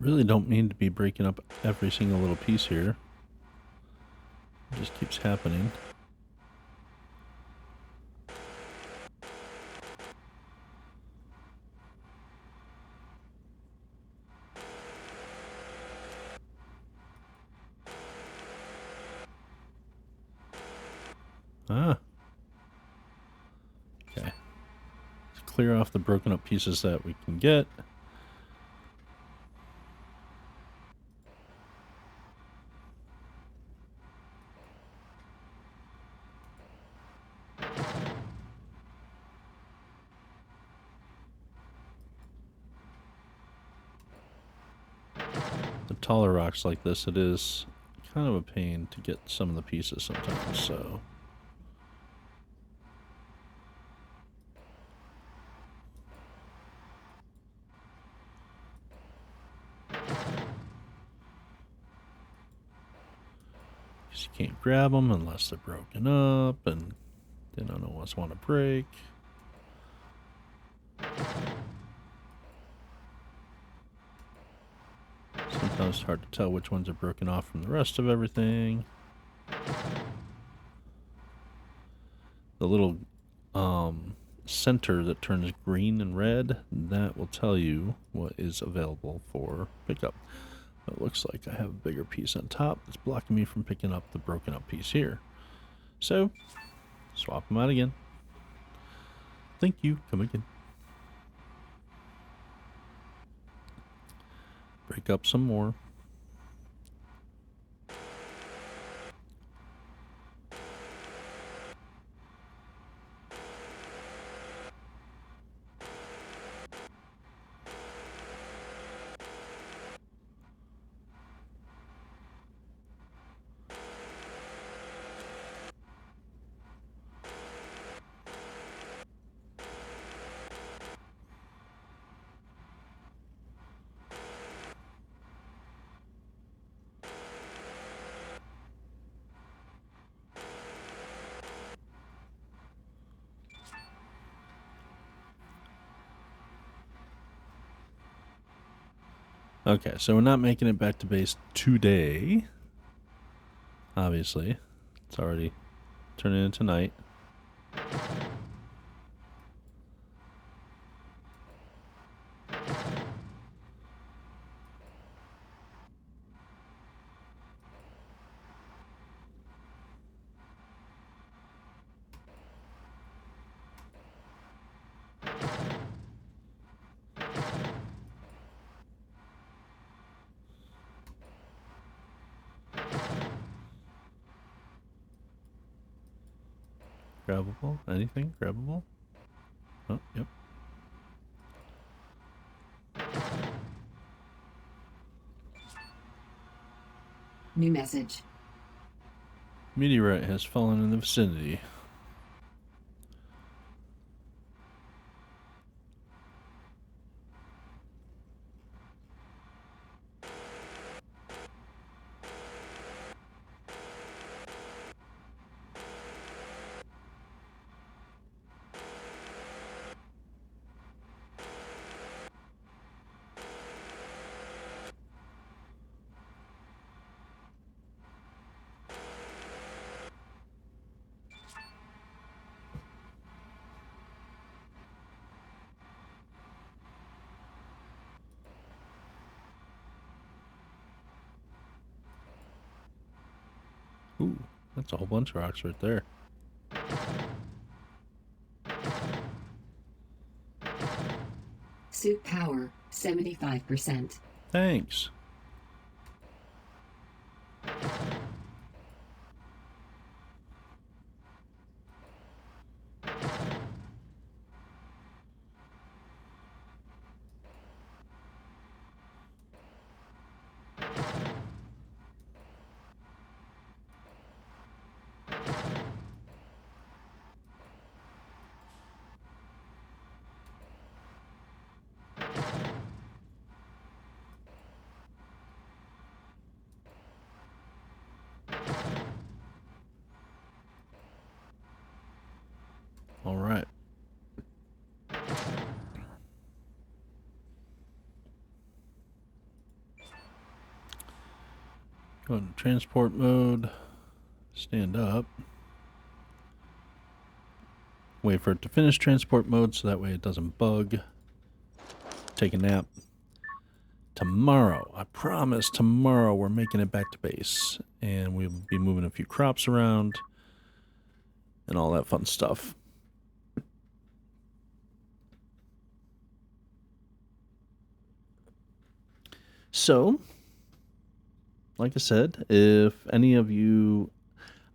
Really don't mean to be breaking up every single little piece here. It just keeps happening. Ah. Okay. Let's clear off the broken up pieces that we can get. The taller rocks like this, it is kind of a pain to get some of the pieces sometimes, so... You can't grab them unless they're broken up, and they don't always want to break. Sometimes it's hard to tell which ones are broken off from the rest of everything. The little center that turns green and red, that will tell you what is available for pickup. It looks like I have a bigger piece on top that's blocking me from picking up the broken up piece here. So, swap them out again. Thank you. Come again. Break up some more. Okay, so we're not making it back to base today. Obviously. It's already turning into night. Grabbable? Anything? Grabbable? Oh, yep. New message. Meteorite has fallen in the vicinity. Ooh, that's a whole bunch of rocks right there. Suit power 75%. Thanks. All right. Go into transport mode. Stand up. Wait for it to finish transport mode so that way it doesn't bug. Take a nap. Tomorrow, I promise, tomorrow we're making it back to base. And we'll be moving a few crops around and all that fun stuff. So, like I said, if any of you,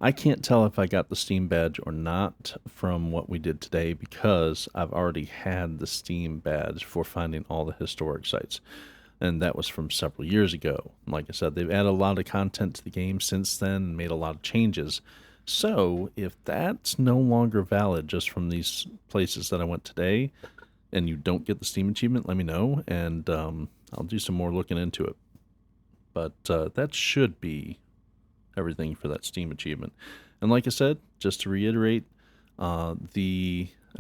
I can't tell if I got the Steam badge or not from what we did today because I've already had the Steam badge for finding all the historic sites. And that was from several years ago. Like I said, they've added a lot of content to the game since then and made a lot of changes. So, if that's no longer valid just from these places that I went today, and you don't get the Steam achievement, let me know, and I'll do some more looking into it. But that should be everything for that Steam achievement. And like I said, just to reiterate, I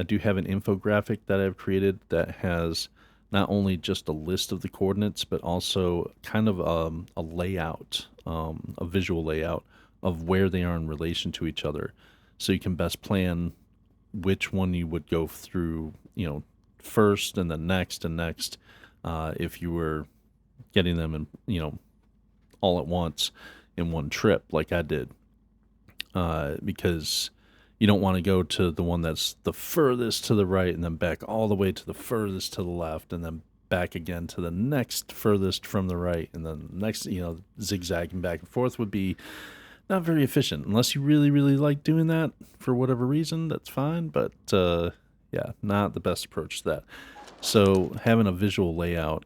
do have an infographic that I've created that has not only just a list of the coordinates, but also kind of a layout, a visual layout of where they are in relation to each other. So you can best plan which one you would go through, first and then next and next, if you were getting them in, all at once in one trip like I did. Because you don't want to go to the one that's the furthest to the right and then back all the way to the furthest to the left and then back again to the next furthest from the right and then next, zigzagging back and forth would be not very efficient. Unless you really, really like doing that for whatever reason, that's fine. But yeah, not the best approach to that. So having a visual layout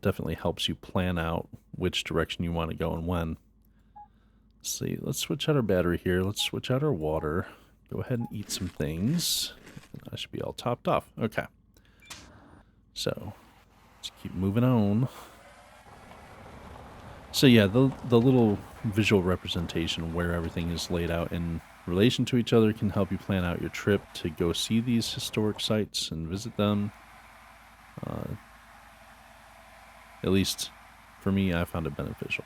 definitely helps you plan out which direction you want to go and when. Let's see, let's switch out our battery here. Let's switch out our water. Go ahead and eat some things. I should be all topped off. Okay. So, let's keep moving on. So yeah, the little visual representation where everything is laid out in relation to each other can help you plan out your trip to go see these historic sites and visit them. At least for me, I found it beneficial.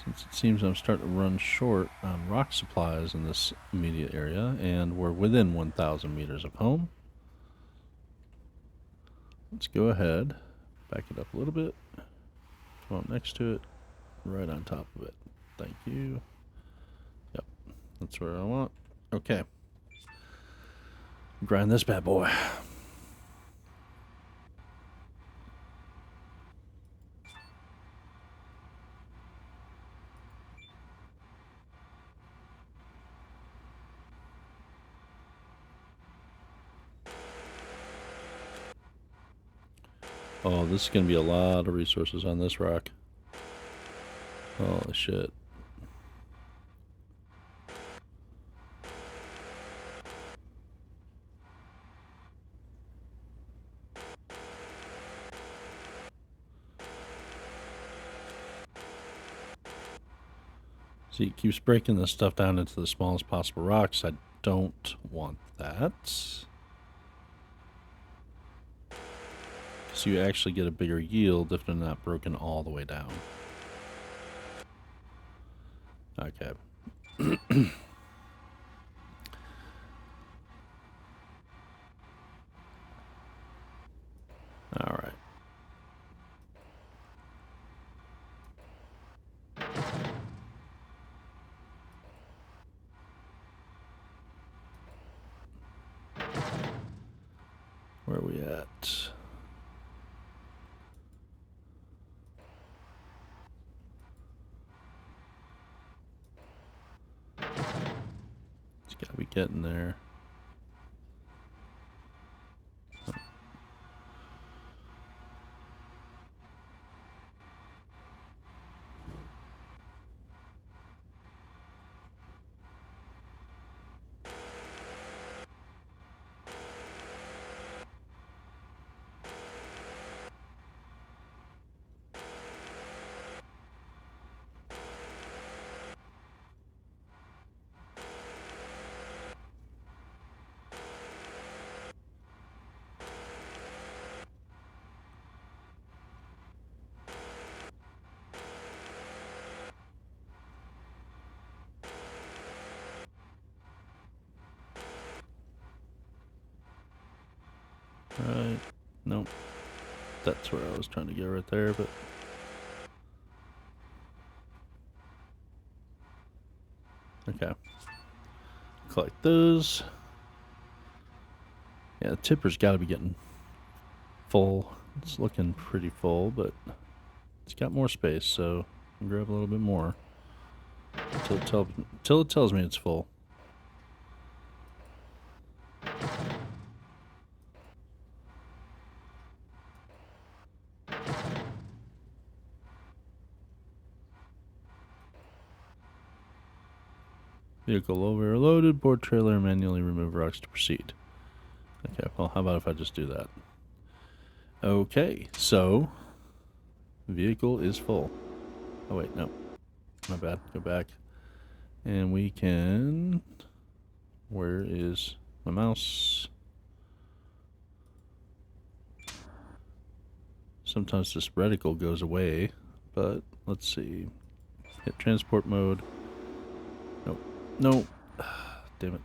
Since it seems I'm starting to run short on rock supplies in this immediate area, and we're within 1,000 meters of home, let's go ahead, back it up a little bit, come up next to it, right on top of it. Thank you. Yep, that's where I want. Okay. Grind this bad boy. Oh, this is going to be a lot of resources on this rock. Holy shit. See, it keeps breaking this stuff down into the smallest possible rocks. I don't want that. So you actually get a bigger yield if they're not broken all the way down. Okay. All right. Where are we at? It's got to be getting there. Right. Nope. That's where I was trying to get right there, but... Okay. Collect those. Yeah, the tipper's got to be getting full. It's looking pretty full, but it's got more space, so I'll grab a little bit more until it tells me it's full. Vehicle overloaded. Board trailer. Manually remove rocks to proceed. Okay, well, how about if I just do that? Okay, so vehicle is full. Oh, wait, no. My bad. Go back. And we can... Where is my mouse? Sometimes this reticle goes away, but let's see. Hit transport mode. Nope. No. Damn it.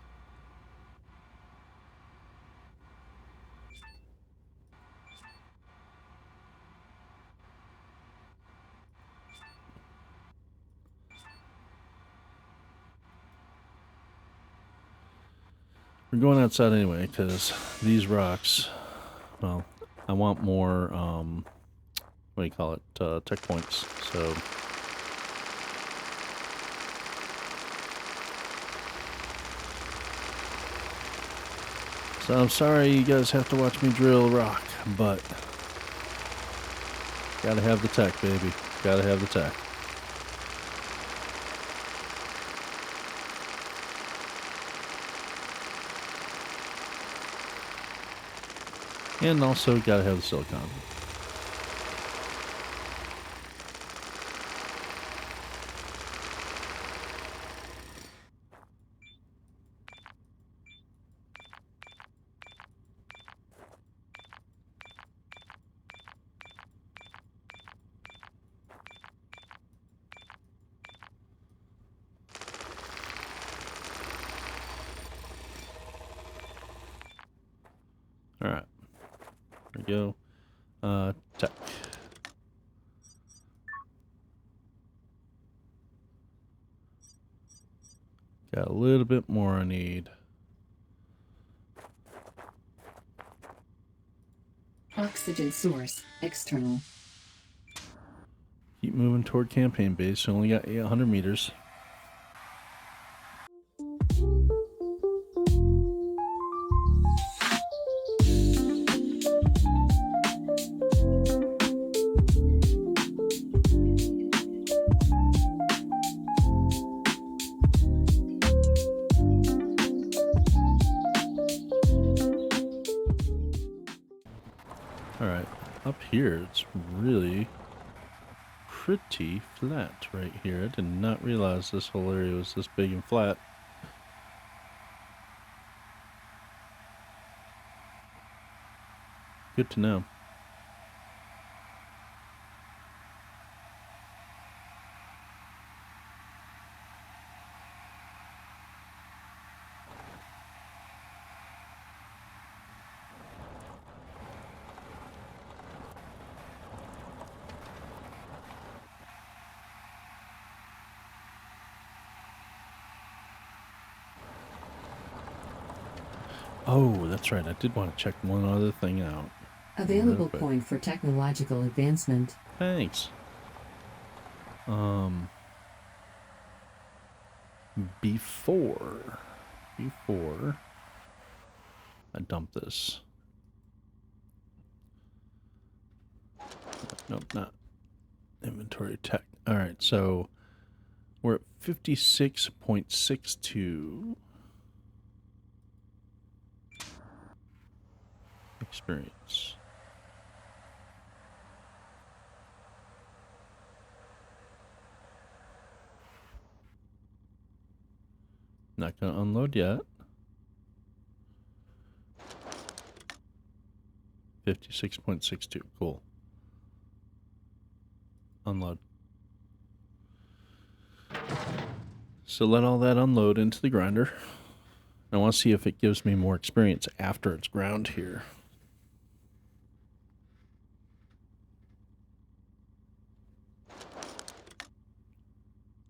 We're going outside anyway, because these rocks, well, I want more, what do you call it, tech points, so... So I'm sorry you guys have to watch me drill rock, but... Gotta have the tech, baby. Gotta have the tech. And also gotta have the silicon. Alright. There we go. Tech. Got a little bit more I need. Oxygen source external. Keep moving toward campaign base. Only got 800 meters. Alright, up here it's really pretty flat right here. I did not realize this whole area was this big and flat. Good to know. Oh, that's right. I did want to check one other thing out. Available point for technological advancement. Thanks. Before I dump this. Nope, not inventory tech. All right, so we're at 56.62 experience. Not gonna unload yet. 56.62. Cool. Unload. So let all that unload into the grinder. I want to see if it gives me more experience after it's ground here.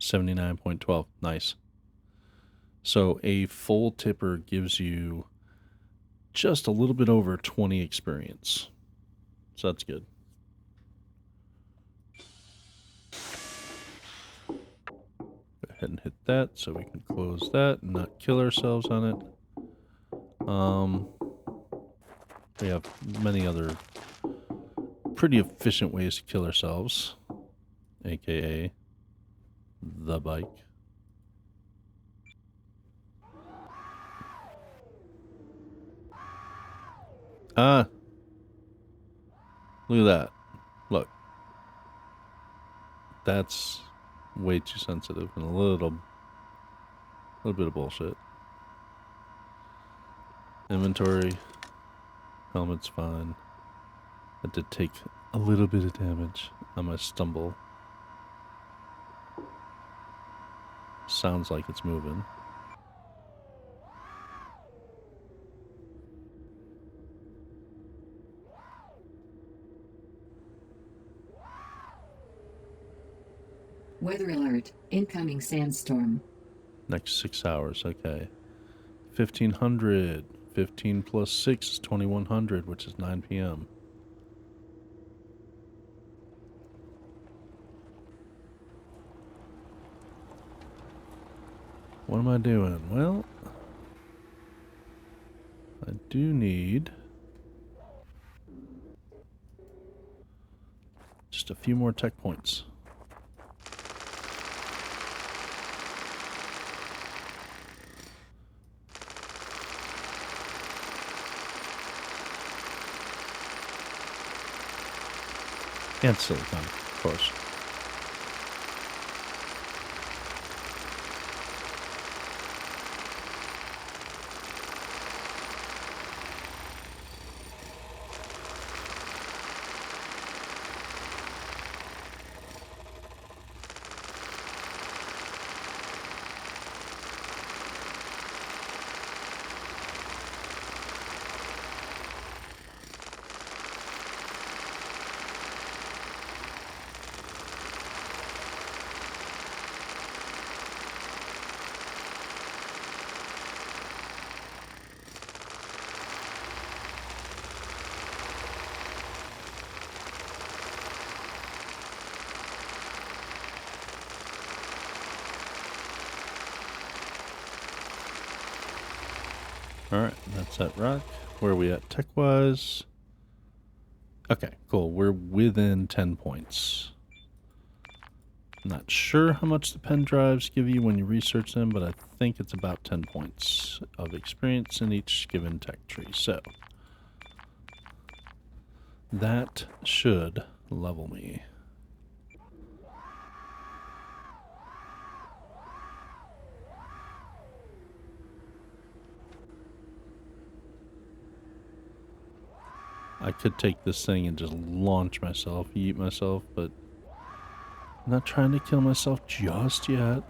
79.12. Nice. So a full tipper gives you just a little bit over 20 experience. So that's good. Go ahead and hit that so we can close that and not kill ourselves on it. We have many other pretty efficient ways to kill ourselves, aka the bike. Ah, look at that. Look. That's way too sensitive and a little bit of bullshit. Inventory. Helmet's fine. I did take a little bit of damage on my stumble. Sounds like it's moving. Weather alert. Incoming sandstorm. Next 6 hours, okay. 1500. 15 plus 6 is 2100, which is 9 p.m. What am I doing? Well, I do need just a few more tech points. And silicon, of course. Alright, that's that rock. Where are we at tech-wise? Okay, cool. We're within 10 points. Not sure how much the pen drives give you when you research them, but I think it's about 10 points of experience in each given tech tree. So, that should level me. I could take this thing and just launch myself, yeet myself, but I'm not trying to kill myself just yet.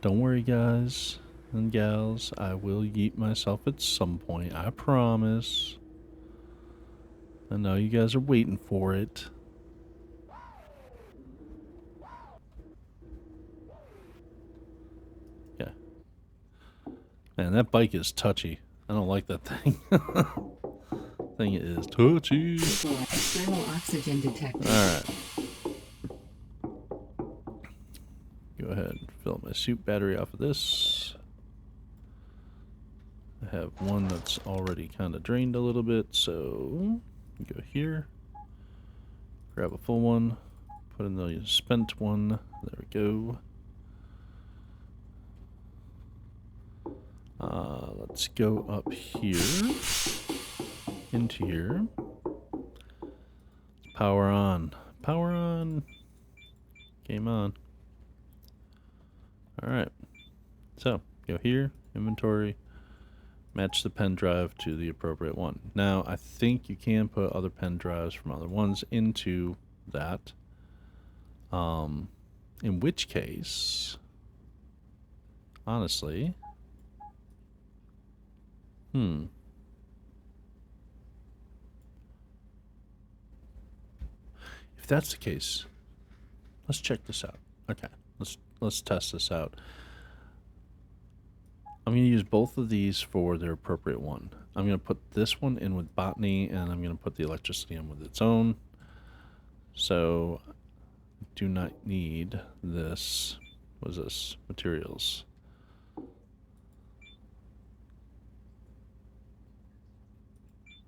Don't worry, guys and gals. I will yeet myself at some point. I promise. I know you guys are waiting for it. Yeah. Man, that bike is touchy. I don't like that thing. Thing is touchy. External oxygen detected. Alright. Go ahead and fill my suit battery off of this. I have one that's already kind of drained a little bit, so go here. Grab a full one. Put in the spent one. There we go. Let's go up here. Into here. Power on. Power on. Game on. Alright. So, go here. Inventory. Match the pen drive to the appropriate one. Now, I think you can put other pen drives from other ones into that. In which case, honestly, if that's the case, let's check this out. Okay, let's test this out. I'm going to use both of these for their appropriate one. I'm going to put this one in with botany, and I'm going to put the electricity in with its own. So, do not need this. What is this? Materials.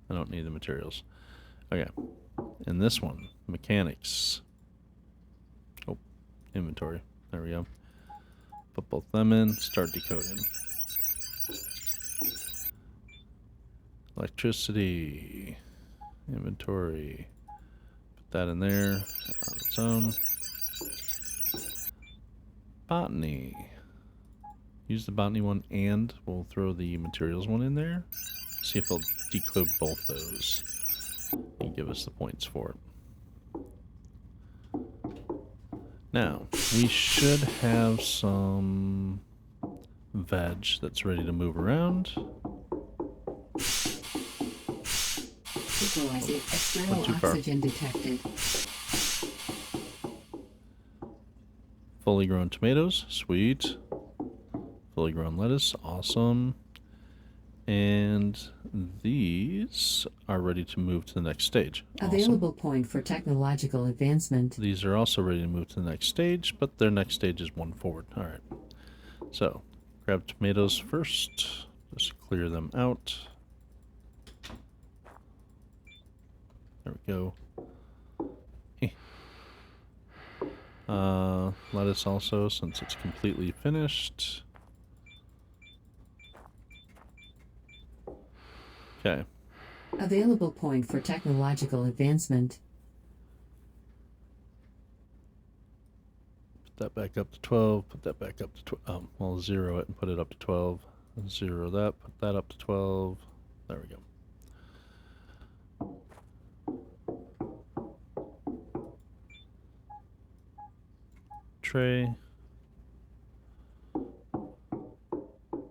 I don't need the materials. Okay. And this one, mechanics. Oh, inventory. There we go. Put both them in, start decoding. Electricity, inventory. Put that in there on its own. Botany. Use the botany one, and we'll throw the materials one in there. See if it'll decode both those and give us the points for it. Now, we should have some veg that's ready to move around. Equalizing external oxygen detected. Fully grown tomatoes, sweet. Fully grown lettuce, awesome. And these are ready to move to the next stage. Available point for technological advancement. These are also ready to move to the next stage, but their next stage is one forward. All right. So, grab tomatoes first. Just clear them out. There we go. Lettuce also, since it's completely finished. Okay. Available point for technological advancement. Put that back up to 12. Put that back up to 12. I'll zero it and put it up to 12. Zero that. Put that up to 12. There we go. Tray.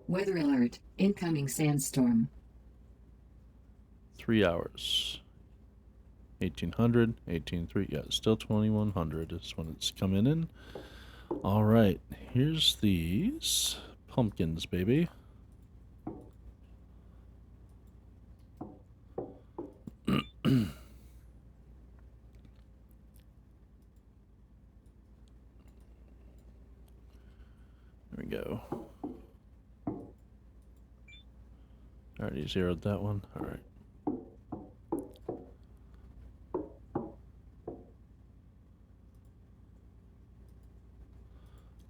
Weather alert. Incoming sandstorm. 3 hours. 1800, 1803. Yeah, it's still 2100 is when it's coming in. All right, here's these pumpkins, baby. There we go. Already zeroed that one. All right.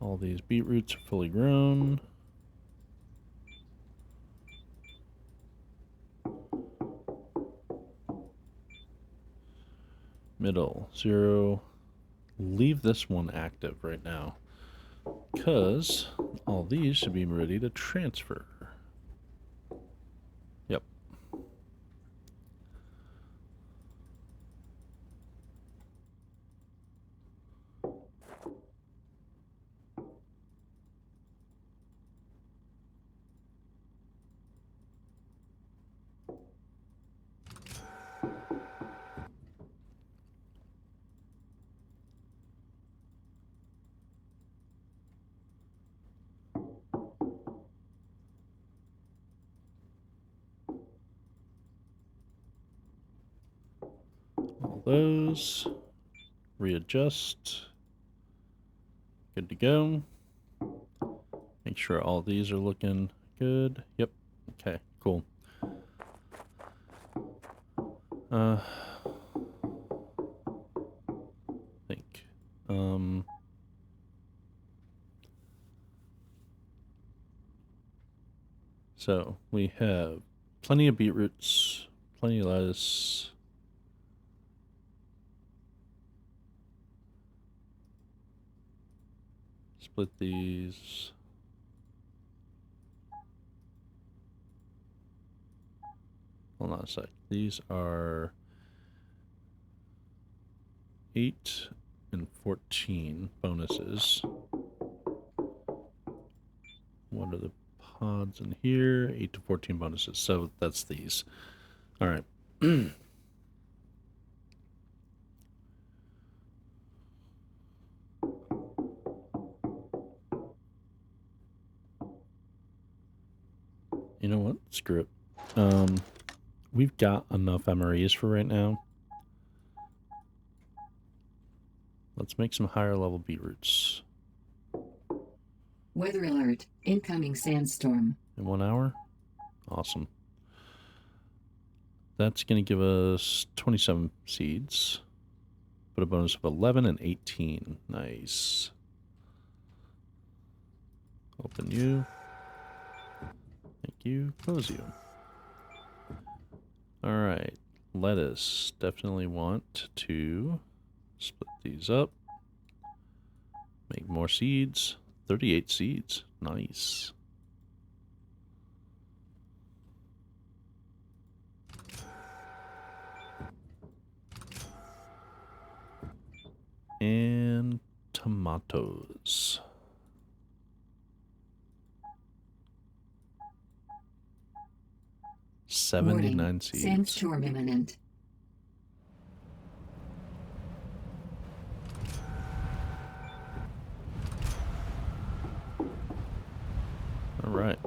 All these beetroots are fully grown. Middle, 0. Leave this one active right now, because all these should be ready to transfer. Yep. All those. Readjust. Good to go. Make sure all these are looking good. Yep. Okay, cool. Think. So we have plenty of beetroots, plenty of lettuce. Split these. Hold on a sec. These are 8 and 14 bonuses. What are the pods in here? 8 to 14 bonuses. So that's these. All right. You know what? Screw it. We've got enough MREs for right now. Let's make some higher level beetroots. Weather alert. Incoming sandstorm. In 1 hour? Awesome. That's going to give us 27 seeds. Put a bonus of 11 and 18. Nice. Open you. Thank you. Close you. Alright. Lettuce. Definitely want to split these up. Make more seeds. 38 seeds. Nice. And tomatoes. Warning. 79 seeds. Sandstorm imminent. All right.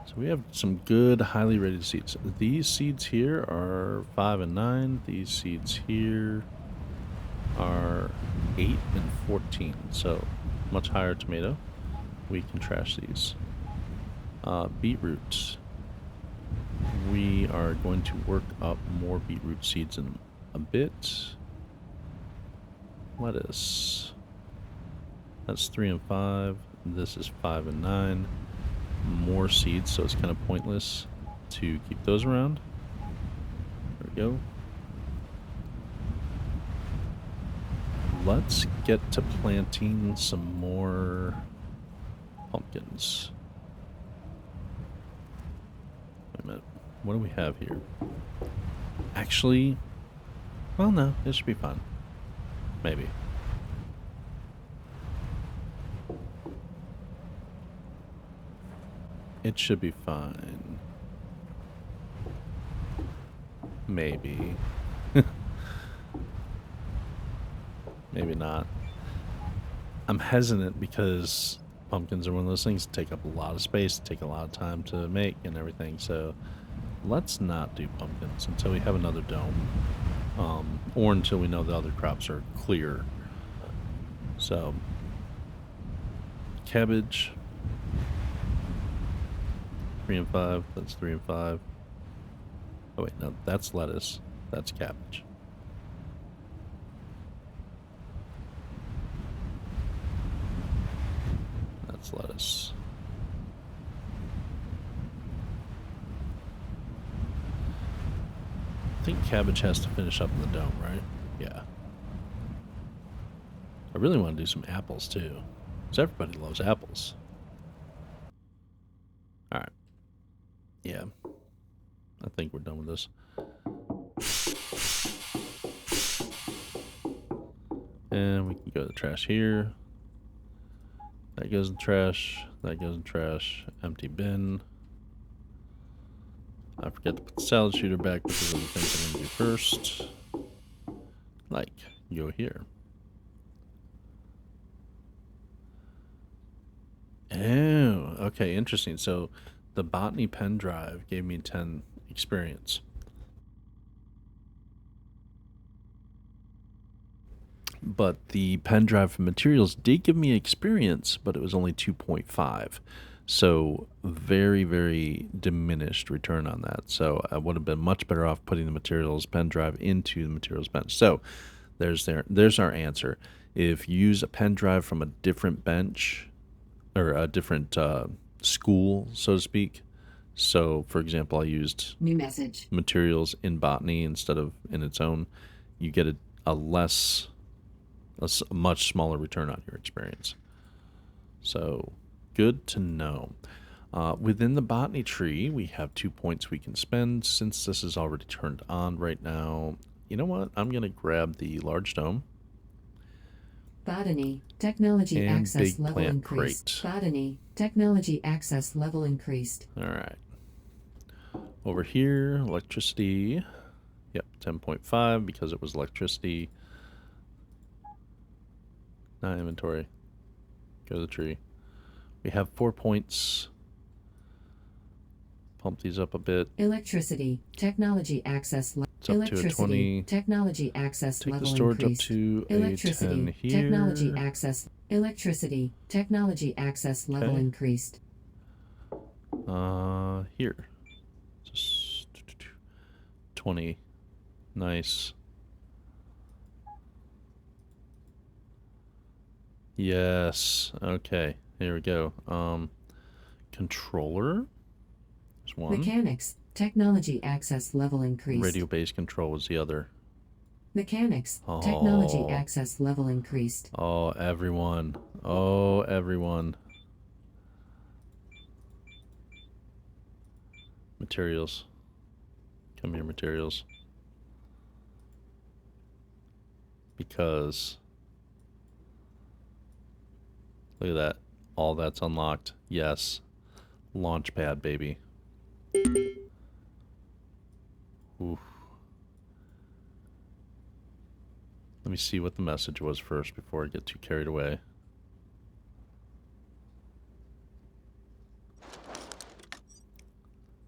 So we have some good, highly rated seeds. These seeds here are 5 and 9. These seeds here are 8 and 14. So much higher tomato. We can trash these. Beetroot. We are going to work up more beetroot seeds in a bit. Lettuce. That's 3 and 5. This is 5 and 9. More seeds, so it's kind of pointless to keep those around. There we go. Let's get to planting some more pumpkins. Wait a minute. What do we have here? Actually, well, no, this should be fine. Maybe. It should be fine. Maybe. Maybe not. I'm hesitant because pumpkins are one of those things that take up a lot of space, take a lot of time to make and everything. So let's not do pumpkins until we have another dome. Or until we know the other crops are clear. So, cabbage. 3 and 5. That's 3 and 5. Oh wait, no, that's lettuce. That's cabbage. That's lettuce. I think cabbage has to finish up in the dome, right? Yeah. I really want to do some apples too, because everybody loves apples. Alright. Yeah. I think we're done with this. And we can go to the trash here. That goes in trash. That goes in trash. Empty bin. I forget to put the salad shooter back because of the things I'm going to do first. Like, go here. Oh, okay, interesting. So the botany pen drive gave me 10 experience. But the pen drive for materials did give me experience, but it was only 2.5. So very, very diminished return on that. So I would have been much better off putting the materials pen drive into the materials bench. So there's our answer. If you use a pen drive from a different bench or a different school, so to speak. So, for example, I used New message. materials in botany instead of in its own. You get a much smaller return on your experience. So, good to know. Within the botany tree, we have 2 points we can spend. Since this is already turned on right now, you know what? I'm going to grab the large dome. Botany. Technology and access big level plant increased. crate. Botany. Technology access level increased. All right. Over here, electricity. Yep, 10.5 because it was electricity. Not inventory. Go to the tree. We have 4 points. Pump these up a bit. Electricity. Technology access. It's up to a 20. Technology access Take level the storage increased. up to Electricity. a 10 here. Technology access. Electricity. Technology access level Okay. increased. Here. Just 20. Nice. Yes. Okay. Here we go. Controller. There's one. Mechanics. Technology access level increased. Radio-based control was the other. Mechanics. Oh. Technology access level increased. Oh, everyone. Oh, everyone. Materials. Come here, materials. Because look at that. All that's unlocked. Yes. Launch pad, baby. Oof. Let me see what the message was first before I get too carried away.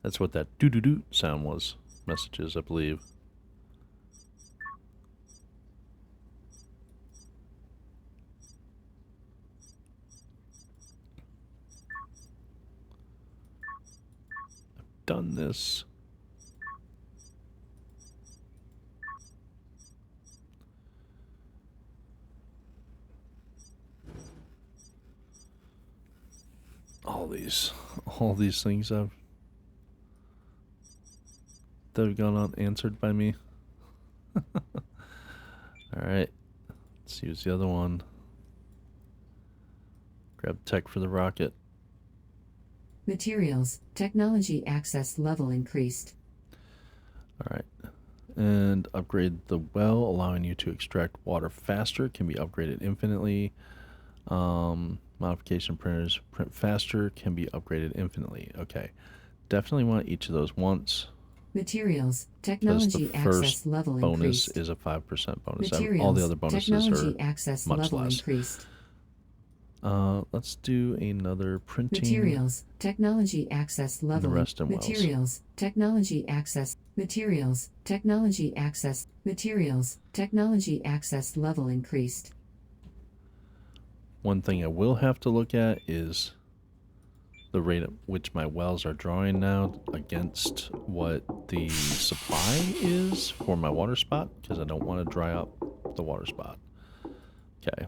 That's what that doo-doo-doo sound was. Messages, I believe. I've done this. All these things that have gone unanswered by me. Alright. Let's use the other one. Grab tech for the rocket. Materials. Technology access level increased. Alright. And upgrade the well, allowing you to extract water faster. Can be upgraded infinitely. Modification printers print faster. Can be upgraded infinitely. Okay. Definitely want each of those once. Materials. Technology access level bonus increased. is a 5% bonus. Materials. All the other bonuses Technology are access much level less. increased. Let's do another printing. Materials. Technology access level. the rest in wells. Materials. Technology access. Materials. Technology access. Materials. Technology access level increased. One thing I will have to look at is the rate at which my wells are drawing now against what the supply is for my water spot, because I don't want to dry up the water spot. Okay.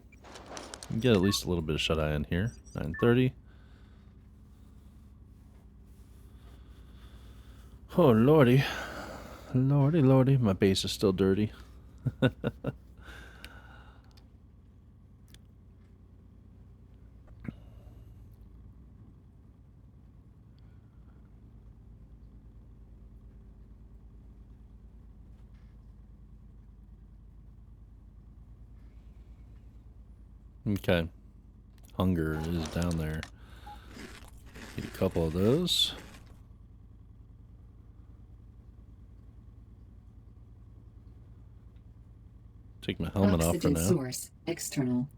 Get at least a little bit of shut-eye in here. 9:30. Oh, lordy. Lordy, lordy. My base is still dirty. Okay. Hunger is down there. Need a couple of those. Take my helmet off for now. Source external.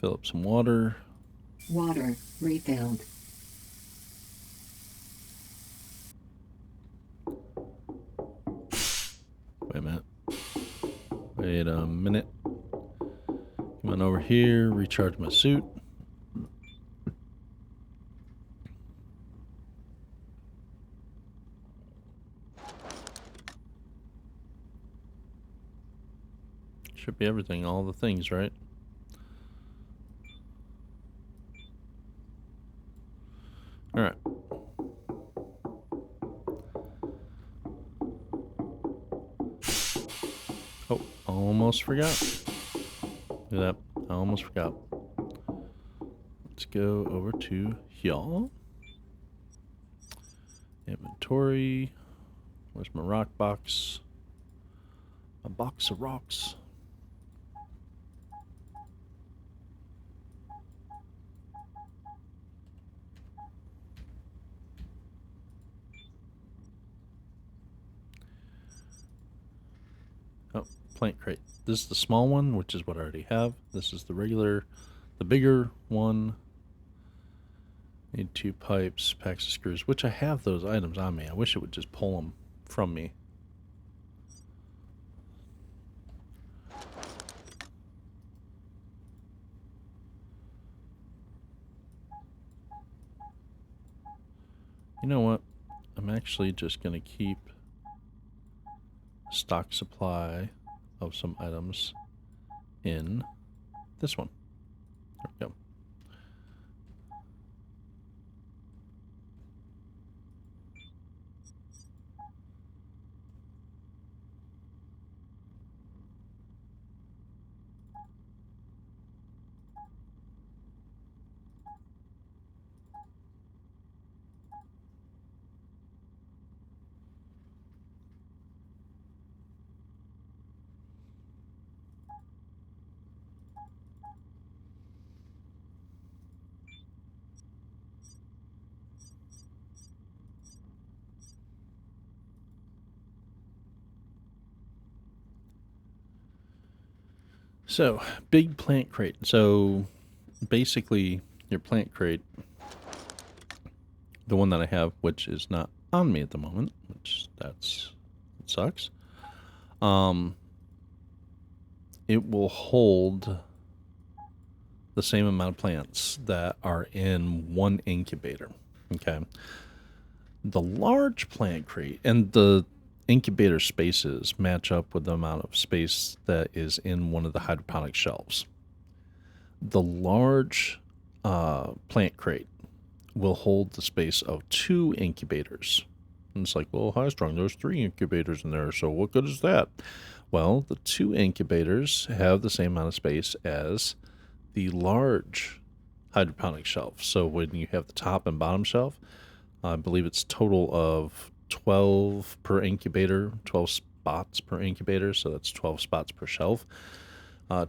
Fill up some water. Water refilled. Wait a minute. Wait a minute. Come on over here. Recharge my suit. Should be everything, all the things, right? Alright. Oh, almost forgot. Look at that. I almost forgot. Let's go over to y'all. Inventory. Where's my rock box? A box of rocks. Oh, plant crate. This is the small one, which is what I already have. This is the regular, the bigger one. Need 2 pipes, packs of screws, which I have those items on me. I wish it would just pull them from me. You know what? I'm actually just going to keep stock supply of some items in this one. There we go. So, big plant crate. So, basically, your plant crate, the one that I have, which is not on me at the moment, which it sucks. It will hold the same amount of plants that are in one incubator. Okay. The large plant crate and the incubator spaces match up with the amount of space that is in one of the hydroponic shelves. The large plant crate will hold the space of 2 incubators. And it's like, well, high strung, there's 3 incubators in there, so what good is that? Well, the 2 incubators have the same amount of space as the large hydroponic shelf. So when you have the top and bottom shelf, I believe it's total of 12 per incubator, 12 spots per incubator, so that's 12 spots per shelf.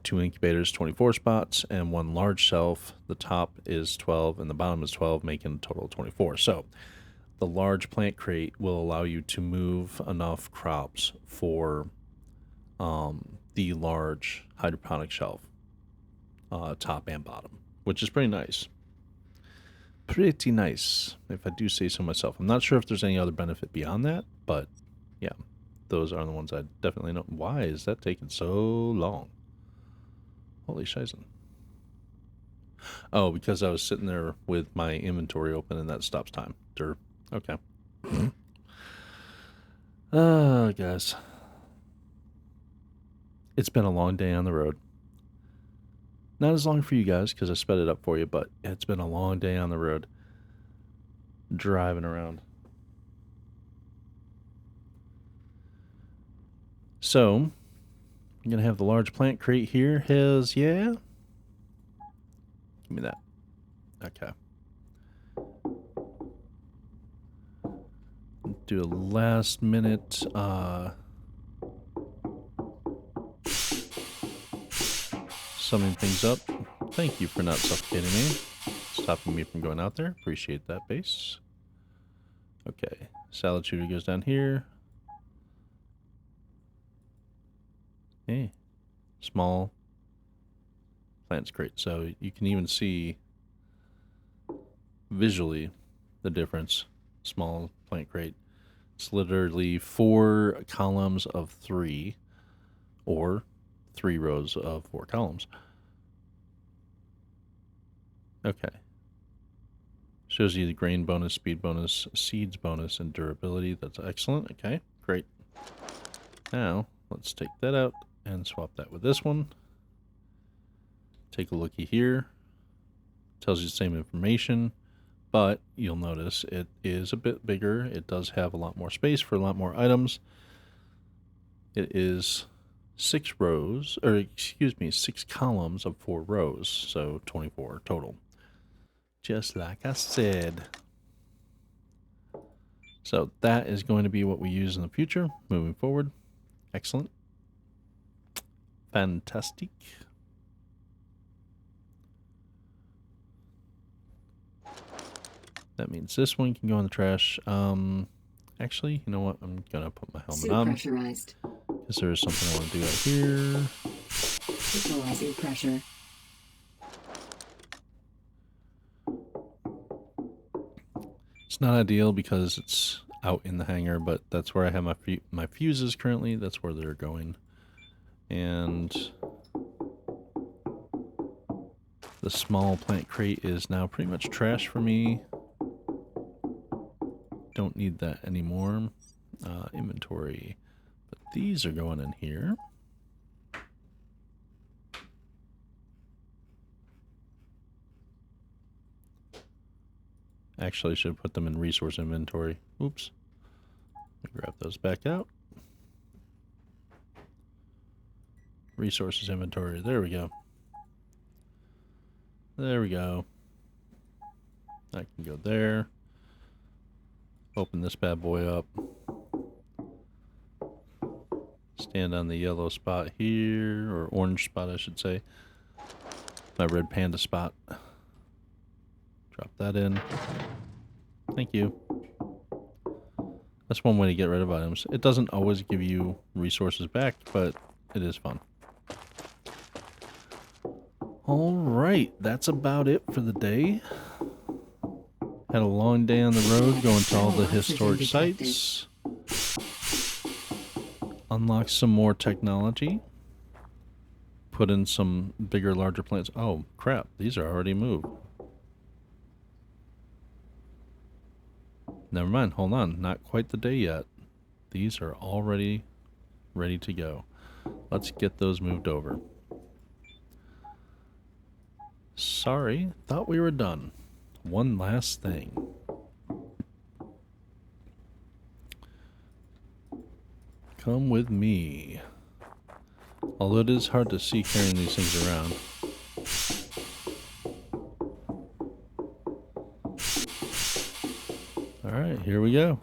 2 incubators, 24 spots, and 1 large shelf. The top is 12 and the bottom is 12, making a total of 24. So the large plant crate will allow you to move enough crops for the large hydroponic shelf, top and bottom, which is pretty nice. Pretty nice, if I do say so myself. I'm not sure if there's any other benefit beyond that, but yeah, those are the ones I definitely know. Why is that taking so long? Holy shizen. Oh, because I was sitting there with my inventory open and that stops time. Derp. Okay. Oh, guys. It's been a long day on the road. Not as long for you guys because I sped it up for you, but it's been a long day on the road. Driving around. So, I'm going to have the large plant crate here. Hells yeah. Give me that. Okay. Do a last minute summing things up. Thank you for not suffocating me. Stopping me from going out there. Appreciate that, base. Okay. Salad shooter goes down here. Hey. Small plants crate. So you can even see visually the difference. Small plant crate. It's literally 4 columns of 3 or 3 rows of 4 columns. Okay. Shows you the grain bonus, speed bonus, seeds bonus, and durability. That's excellent. Okay, great. Now, let's take that out and swap that with this one. Take a looky here. Tells you the same information, but you'll notice it is a bit bigger. It does have a lot more space for a lot more items. It is 6 rows, or excuse me, 6 columns of 4 rows, so 24 total. Just like I said. So that is going to be what we use in the future, moving forward. Excellent. Fantastic. That means this one can go in the trash. Actually, you know what? I'm going to put my helmet on. Is there something I want to do out here? Equalizing pressure. It's not ideal because it's out in the hangar, but that's where I have my fuses currently. That's where they're going. And the small plant crate is now pretty much trash for me. Don't need that anymore. Inventory. But these are going in here. Actually, I should put them in resource inventory. Oops. Let me grab those back out. Resources inventory. There we go. There we go. I can go there. Open this bad boy up. Stand on the yellow spot here, or orange spot I should say. My red panda spot. Drop that in. Thank you. That's one way to get rid of items. It doesn't always give you resources back, but it is fun. Alright, that's about it for the day. Had a long day on the road going to all the historic sites. Unlock some more technology. Put in some bigger, larger plants. Oh, crap. These are already moved. Never mind. Hold on. Not quite the day yet. These are already ready to go. Let's get those moved over. Sorry. Thought we were done. One last thing. Come with me. Although it is hard to see carrying these things around. Alright, here we go.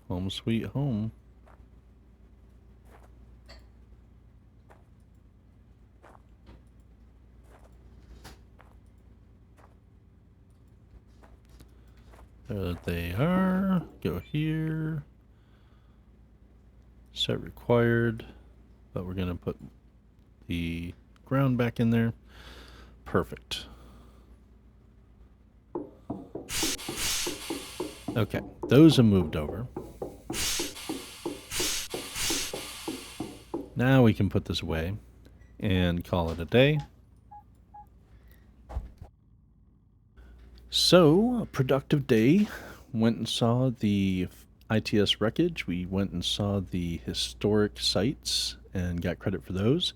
Home sweet home. There they are. Go here. Set required. But we're going to put the ground back in there. Perfect. Okay, those are moved over. Now we can put this away and call it a day. So, a productive day. Went and saw the ITS wreckage. We went and saw the historic sites and got credit for those.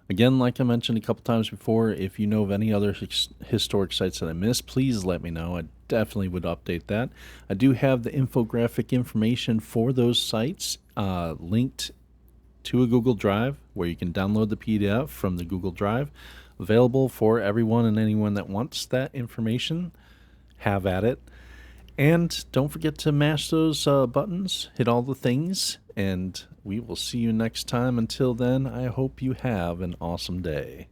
Again, like I mentioned a couple times before, if you know of any other historic sites that I missed, please let me know. I definitely would update that. I do have the infographic information for those sites linked to a Google Drive where you can download the PDF from the Google Drive. Available for everyone and anyone that wants that information. Have at it. And don't forget to mash those buttons, hit all the things, and we will see you next time. Until then, I hope you have an awesome day.